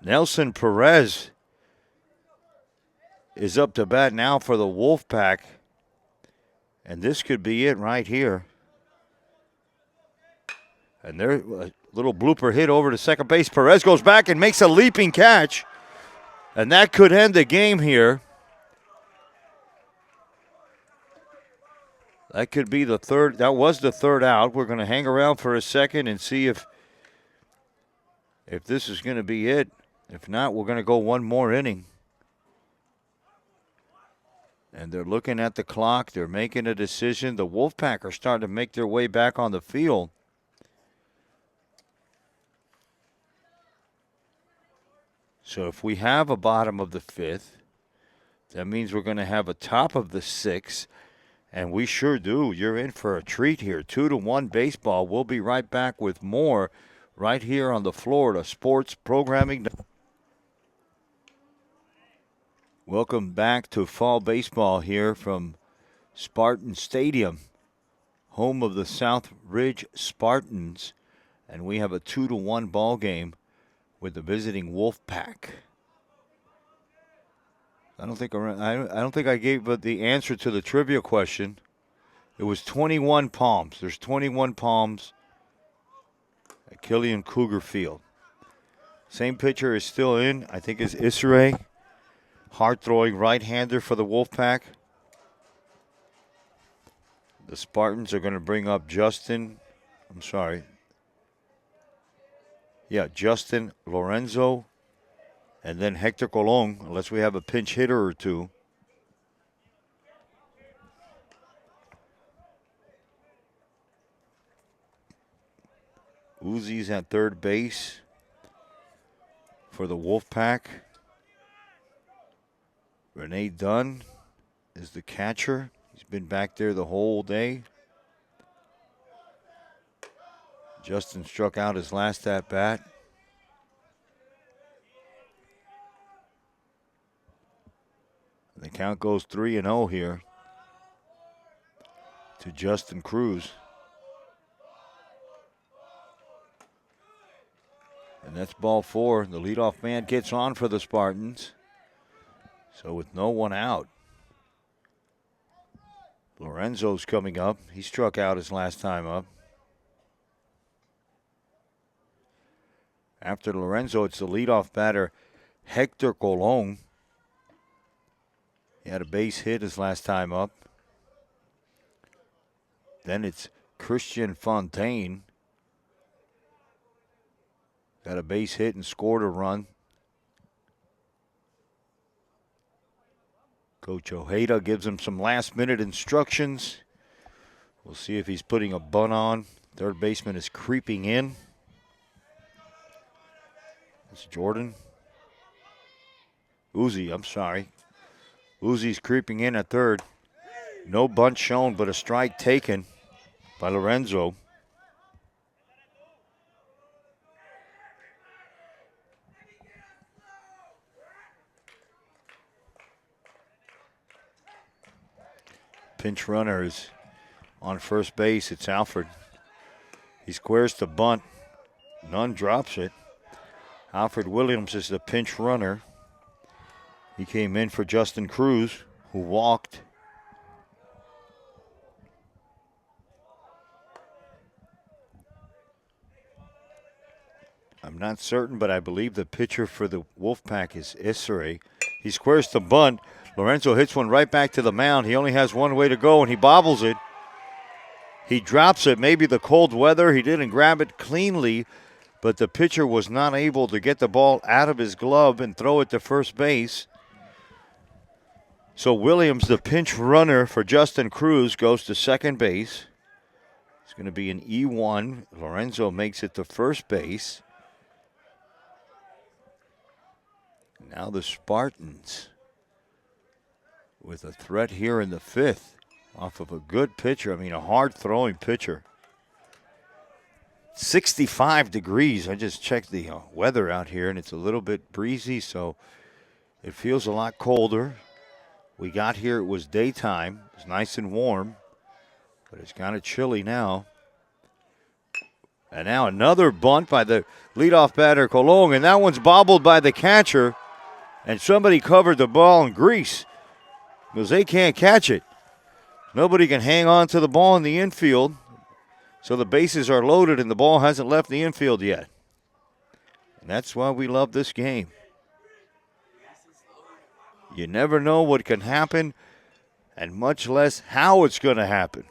Nelson Perez is up to bat now for the Wolfpack. And this could be it right here. And there, a little blooper hit over to second base. Perez goes back and makes a leaping catch. And that could end the game here. That could be the third. That was the third out. We're going to hang around for a second and see if this is going to be it. If not, we're going to go 1 more inning. And they're looking at the clock. They're making a decision. The Wolfpack are starting to make their way back on the field. So if we have a bottom of the 5th, that means we're going to have a top of the 6th. And we sure do. You're in for a treat here. 2-1 baseball. We'll be right back with more right here on the Florida Sports Programming. Welcome back to fall baseball here from Spartan Stadium, home of the Southridge Spartans, and we have a 2-1 ball game with the visiting Wolfpack. I don't think I gave the answer to the trivia question. It was 21 palms. There's 21 palms at Killian Cougar Field. Same pitcher is still in. I think it's Isray. Hard-throwing right-hander for the Wolfpack. The Spartans are going to bring up Justin Lorenzo, and then Hector Colon, unless we have a pinch hitter or two. Uzi's at third base for the Wolfpack. Renee Dunn is the catcher. He's been back there the whole day. Justin struck out his last at-bat. The count goes 3-0 here to Justin Cruz. And that's ball 4. The leadoff man gets on for the Spartans. So with no one out, Lorenzo's coming up. He struck out his last time up. After Lorenzo, it's the leadoff batter, Hector Colon. He had a base hit his last time up. Then it's Christian Fontaine. Got a base hit and scored a run. Coach Ojeda gives him some last-minute instructions. We'll see if he's putting a bunt on. Third baseman is creeping in. It's Jordan. Uzi's creeping in at third. No bunt shown, but a strike taken by Lorenzo. Pinch runner is on first base. It's Alfred. He squares the bunt. None drops it. Alfred Williams is the pinch runner. He came in for Justin Cruz, who walked. I'm not certain, but I believe the pitcher for the Wolfpack is Isray. He squares the bunt. Lorenzo hits one right back to the mound. He only has one way to go, and he bobbles it. He drops it. Maybe the cold weather. He didn't grab it cleanly, but the pitcher was not able to get the ball out of his glove and throw it to first base. So Williams, the pinch runner for Justin Cruz, goes to second base. It's going to be an E1. Lorenzo makes it to first base. Now the Spartans with a threat here in the fifth off of a good pitcher. I mean, a hard-throwing pitcher. 65 degrees. I just checked the weather out here, and it's a little bit breezy, so it feels a lot colder. We got here, it was daytime. It was nice and warm, but it's kind of chilly now. And now another bunt by the leadoff batter, Colon, and that one's bobbled by the catcher, and somebody covered the ball in grease because they can't catch it. Nobody can hang on to the ball in the infield, so the bases are loaded and the ball hasn't left the infield yet. And that's why we love this game. You never know what can happen, and much less how it's going to happen.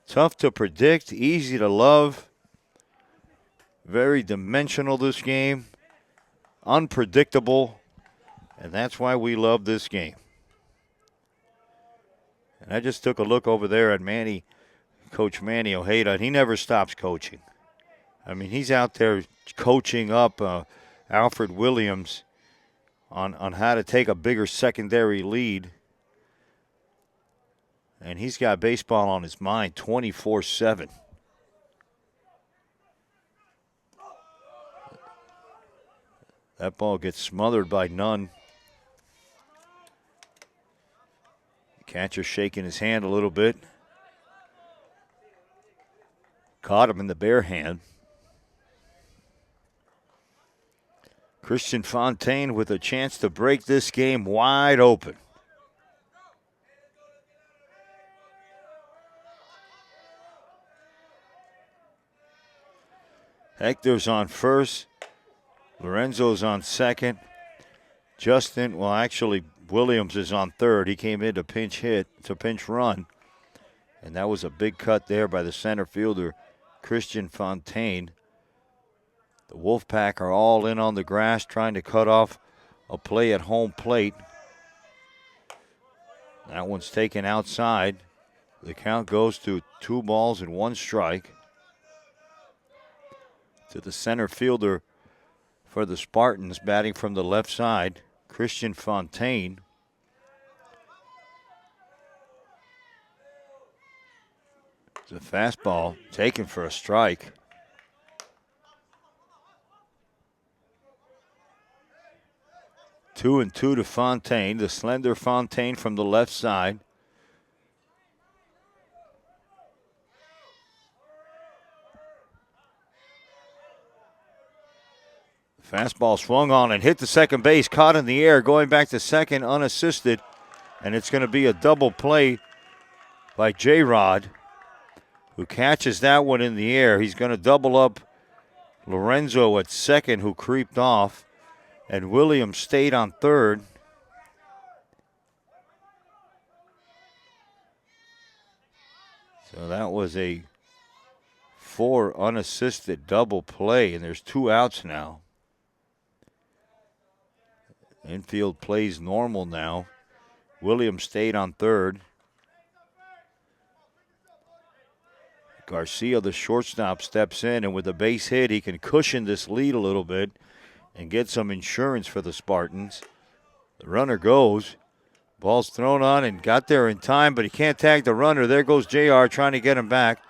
Tough to predict, easy to love. Very dimensional, this game. Unpredictable, and that's why we love this game. And I just took a look over there at Coach Manny Ojeda, and he never stops coaching. I mean, he's out there coaching up Alfred Williams on how to take a bigger secondary lead. And he's got baseball on his mind 24/7. That ball gets smothered by none. Catcher shaking his hand a little bit. Caught him in the bare hand. Christian Fontaine with a chance to break this game wide open. Hector's on first. Lorenzo's on second. Williams is on third. He came in to pinch hit, to pinch run. And that was a big cut there by the center fielder, Christian Fontaine. The Wolfpack are all in on the grass trying to cut off a play at home plate. That one's taken outside. The count goes to 2 balls and 1 strike. To the center fielder for the Spartans, batting from the left side, Christian Fontaine. It's a fastball taken for a strike. Two and two to Fontaine, the slender Fontaine from the left side. Fastball swung on and hit the second base, caught in the air, going back to second unassisted. And it's going to be a double play by J-Rod, who catches that one in the air. He's going to double up Lorenzo at second, who creeped off, and Williams stayed on third. So that was a 4 unassisted double play, and there's 2 outs now. Infield plays normal now. Williams stayed on third. Garcia, the shortstop, steps in, and with a base hit, he can cushion this lead a little bit and get some insurance for the Spartans. The runner goes. Ball's thrown on and got there in time, but he can't tag the runner. There goes JR trying to get him back.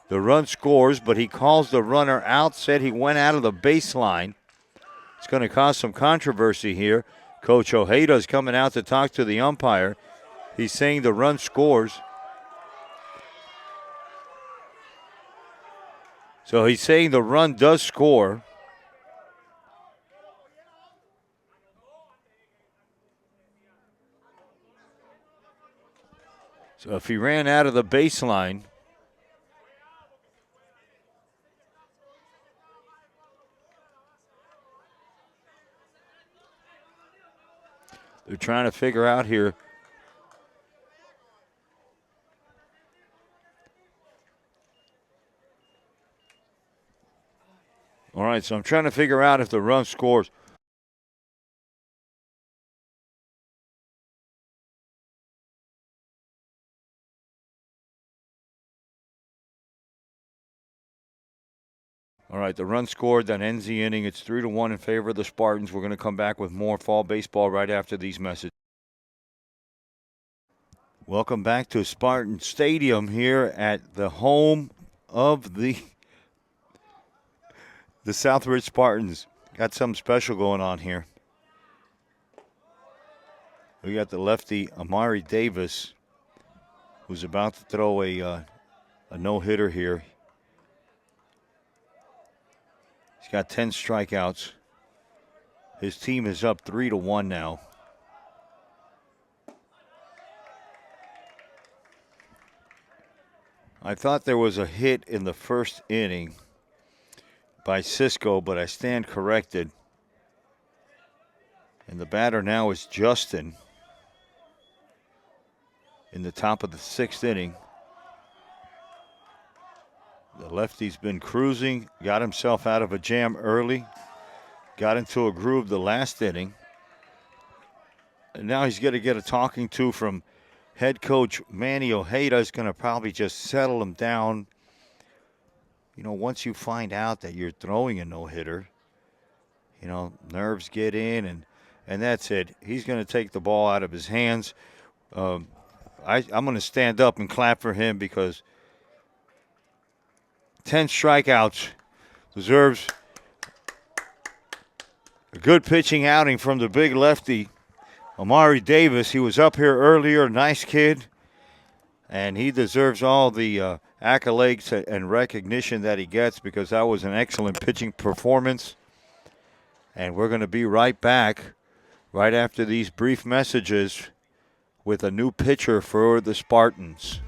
The run scores, but he calls the runner out, said he went out of the baseline. It's going to cause some controversy here. Coach Ojeda's coming out to talk to the umpire. He's saying the run scores. So he's saying the run does score. So if he ran out of the baseline, they're trying to figure out here. All right, so I'm trying to figure out if the run scores. All right, the run scored. That ends the inning. It's 3-1 in favor of the Spartans. We're going to come back with more fall baseball right after these messages. Welcome back to Spartan Stadium here at the home of the Southridge Spartans. Got something special going on here. We got the lefty Amari Davis, who's about to throw a no-hitter here. He's got 10 strikeouts. His team is up 3-1 now. I thought there was a hit in the first inning by Cisco, but I stand corrected. And the batter now is Justin in the top of the 6th inning. The lefty's been cruising, got himself out of a jam early, got into a groove the last inning. And now he's going to get a talking to from head coach Manny Ojeda. Is going to probably just settle him down. You know, once you find out that you're throwing a no-hitter, you know, nerves get in, and that's it. He's going to take the ball out of his hands. I'm going to stand up and clap for him because 10 strikeouts deserves A good pitching outing from the big lefty, Amari Davis. He was up here earlier, nice kid, and he deserves all the accolades and recognition that he gets because that was an excellent pitching performance. And we're going to be right back right after these brief messages with a new pitcher for the Spartans.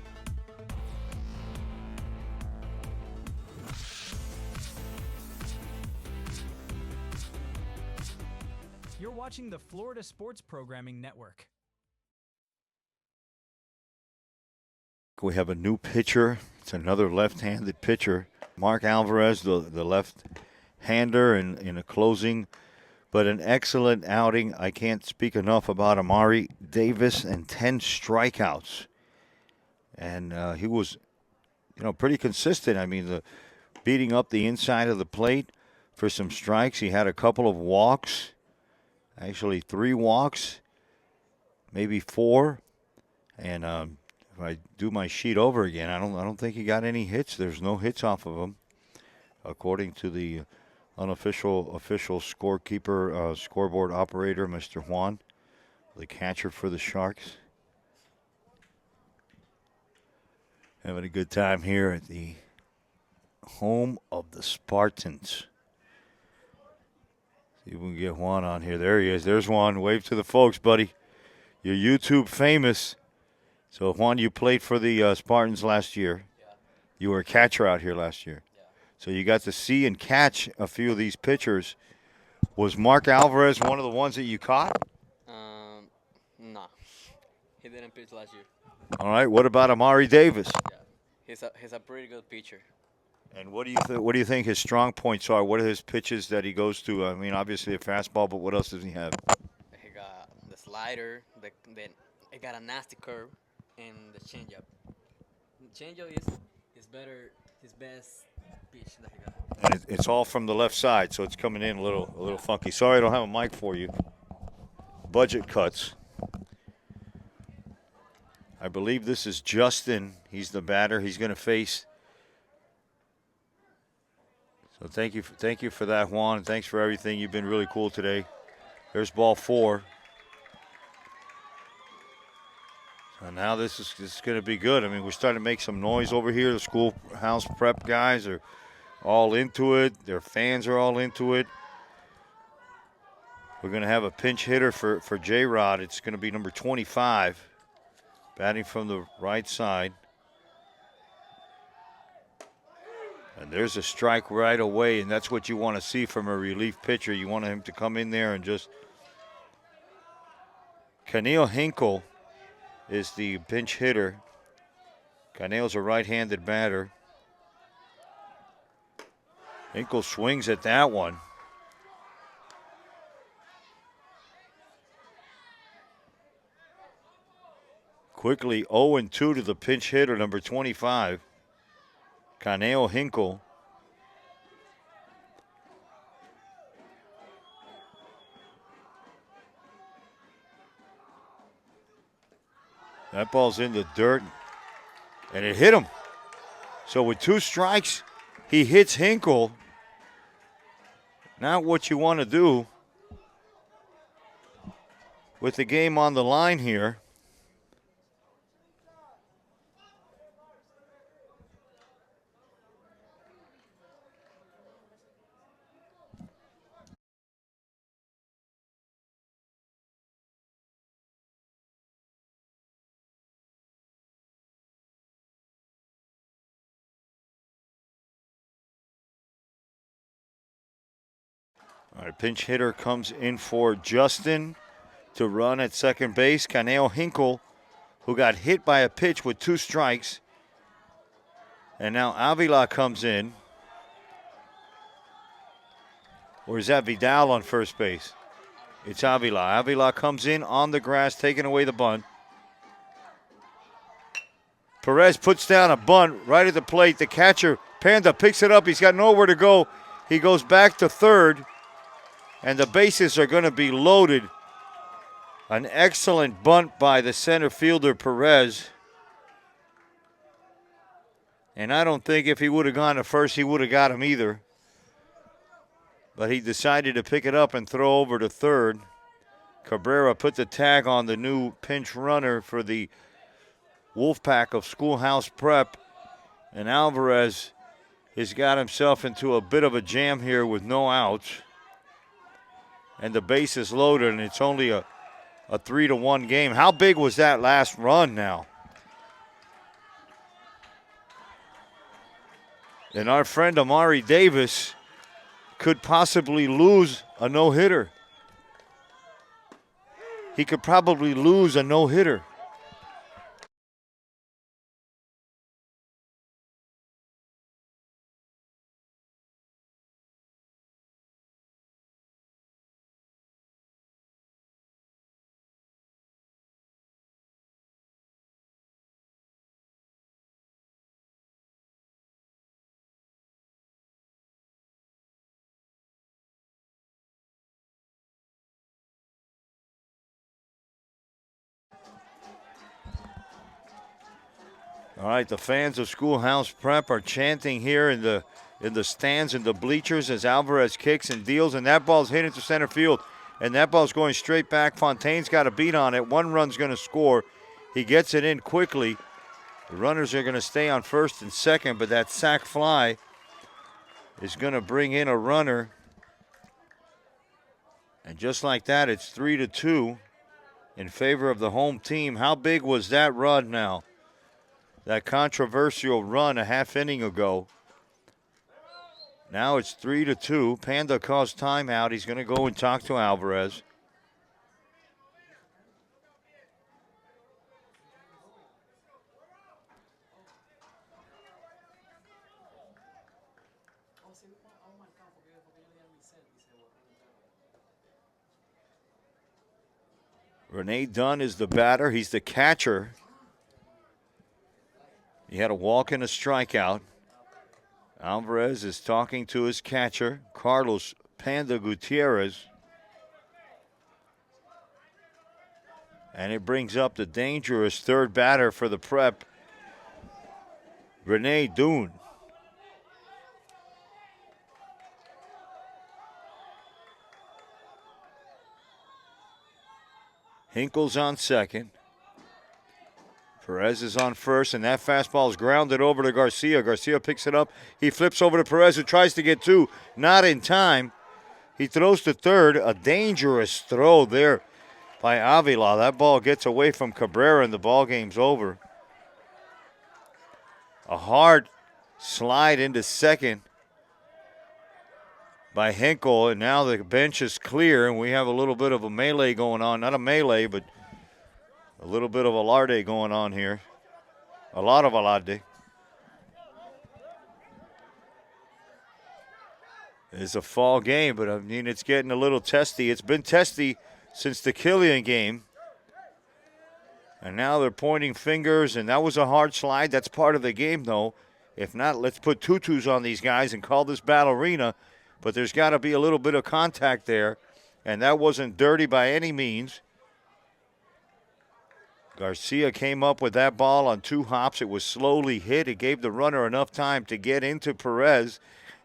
You're watching the Florida Sports Programming Network. We have a new pitcher. It's another left-handed pitcher. Mark Alvarez, the left-hander in a closing, but an excellent outing. I can't speak enough about Amari Davis and 10 strikeouts. And he was, pretty consistent. I mean, beating up the inside of the plate for some strikes. He had a couple of walks, actually 3 walks, maybe 4. And if I do my sheet over again, I don't think he got any hits. There's no hits off of him, according to the official scorekeeper, scoreboard operator, Mr. Juan, the catcher for the Sharks. Having a good time here at the home of the Spartans. See if we can get Juan on here. There he is. There's Juan. Wave to the folks, buddy. You're YouTube famous. So, Juan, you played for the Spartans last year. Yeah. You were a catcher out here last year. Yeah. So you got to see and catch a few of these pitchers. Was Mark Alvarez one of the ones that you caught? No. He didn't pitch last year. All right. What about Amari Davis? Yeah. He's a pretty good pitcher. And what do you think his strong points are? What are his pitches that he goes to? I mean, obviously a fastball, but what else does he have? He got the slider, then he got a nasty curve, and the changeup. The changeup is his best pitch that he got. And it's all from the left side, so it's coming in a little funky. Sorry, I don't have a mic for you. Budget cuts. I believe this is Justin. He's the batter. He's going to face. So thank you for that, Juan. Thanks for everything. You've been really cool today. There's ball 4. So now this is going to be good. I mean, we're starting to make some noise over here. The Schoolhouse prep guys are all into it. Their fans are all into it. We're going to have a pinch hitter for J-Rod. It's going to be number 25, batting from the right side. And there's a strike right away, and that's what you want to see from a relief pitcher. You want him to come in there and just. Keneal Hinkle is the pinch hitter. Keneal's a right-handed batter. Hinkle swings at that one. Quickly 0-2 to the pinch hitter, number 25. Keneal Hinkle. That ball's in the dirt, and it hit him. So with 2 strikes, he hits Hinkle. Now what you want to do with the game on the line here, all right, pinch hitter comes in for Justin to run at second base. Keneal Hinkle, who got hit by a pitch with 2 strikes. And now Avila comes in. Or is that Vidal on first base? It's Avila. Avila comes in on the grass, taking away the bunt. Perez puts down a bunt right at the plate. The catcher, Panda, picks it up. He's got nowhere to go. He goes back to third. And the bases are going to be loaded. An excellent bunt by the center fielder, Perez. And I don't think if he would have gone to first, he would have got him either. but he decided to pick it up and throw over to third. Cabrera put the tag on the new pinch runner for the Wolfpack of Schoolhouse Prep, and Alvarez has got himself into a bit of a jam here with no outs. And the base is loaded, and it's only a 3-1 game. How big was that last run now? And our friend Amari Davis could possibly lose a no-hitter. He could probably lose a no-hitter. All right, the fans of Schoolhouse Prep are chanting here in the stands and the bleachers as Alvarez kicks and deals, and that ball's hit into center field, and that ball's going straight back. Fontaine's got a beat on it. One run's going to score. He gets it in quickly. The runners are going to stay on first and second, but that sac fly is going to bring in a runner. And just like that, it's 3-2 in favor of the home team. How big was that run now? That controversial run a half inning ago. Now it's 3-2. Panda calls timeout. He's going to go and talk to Alvarez. Renee Dunn is the batter. He's the catcher. He had a walk and a strikeout. Alvarez is talking to his catcher, Carlos Panda Gutierrez. And it brings up the dangerous third batter for the Prep, Renee Dunn. Hinkle's on second. Perez is on first, and that fastball is grounded over to Garcia. Garcia picks it up. He flips over to Perez, who tries to get two. Not in time. He throws to third. A dangerous throw there by Avila. That ball gets away from Cabrera, and the ball game's over. A hard slide into second by Hinkle, and now the bench is clear, and we have a little bit of a melee going on. Not a melee, but a little bit of a larde going on here. A lot of a larde. It's a fall game, but I mean, it's getting a little testy. It's been testy since the Killian game. And now they're pointing fingers, and that was a hard slide. That's part of the game, though. If not, let's put tutus on these guys and call this ballerina. But there's got to be a little bit of contact there, and that wasn't dirty by any means. Garcia came up with that ball on two hops. It was slowly hit. It gave the runner enough time to get into Perez,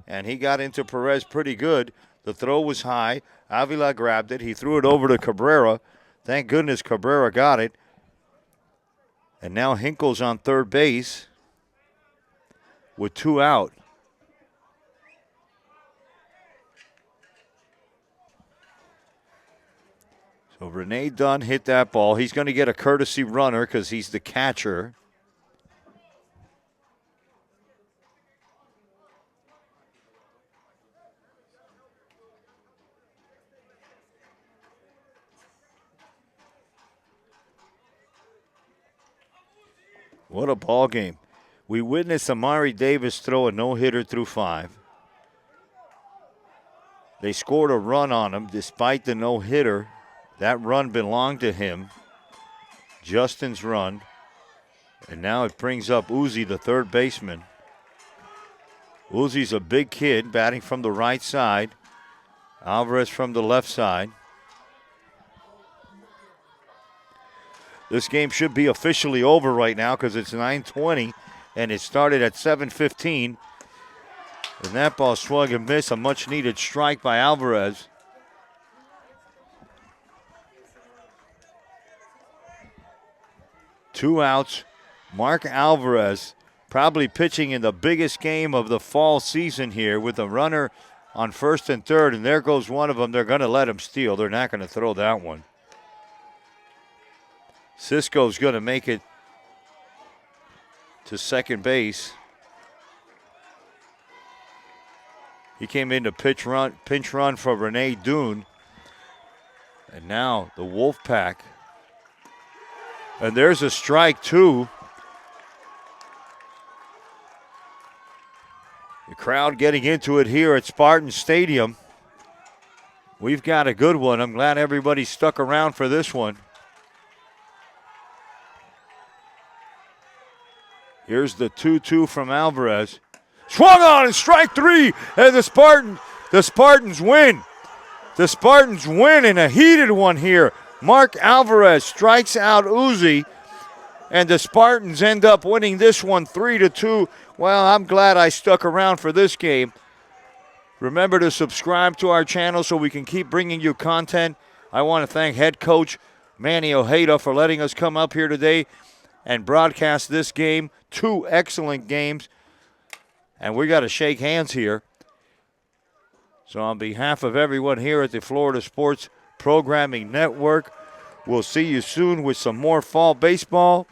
and he got into Perez pretty good. The throw was high. Avila grabbed it. He threw it over to Cabrera. Thank goodness Cabrera got it. And now Hinkle's on third base with two out. So Renee Dunn hit that ball. He's going to get a courtesy runner because he's the catcher. What a ball game. We witnessed Amari Davis throw a no-hitter through five. They scored a run on him despite the no-hitter. That run belonged to him, Justin's run. And now it brings up Uzi, the third baseman. Uzi's a big kid, batting from the right side. Alvarez from the left side. This game should be officially over right now because it's 9:20, and it started at 7:15. And that ball swung and missed. A much-needed strike by Alvarez. Two outs. Mark Alvarez probably pitching in the biggest game of the fall season here with a runner on first and third, and there goes one of them. They're going to let him steal. They're not going to throw that one. Cisco's going to make it to second base. He came in to pinch run for Rene Dune. And now the Wolfpack. And there's a strike, too. The crowd getting into it here at Spartan Stadium. We've got a good one. I'm glad everybody stuck around for this one. Here's the 2-2 from Alvarez. Swung on and strike three, and the Spartans win. The Spartans win in a heated one here. Mark Alvarez strikes out Uzi, and the Spartans end up winning this one 3-2. Well, I'm glad I stuck around for this game. Remember to subscribe to our channel so we can keep bringing you content. I want to thank head coach Manny Ojeda for letting us come up here today and broadcast this game. Two excellent games. And we got to shake hands here. So on behalf of everyone here at the Florida Sports Programming Network, we'll see you soon with some more fall baseball.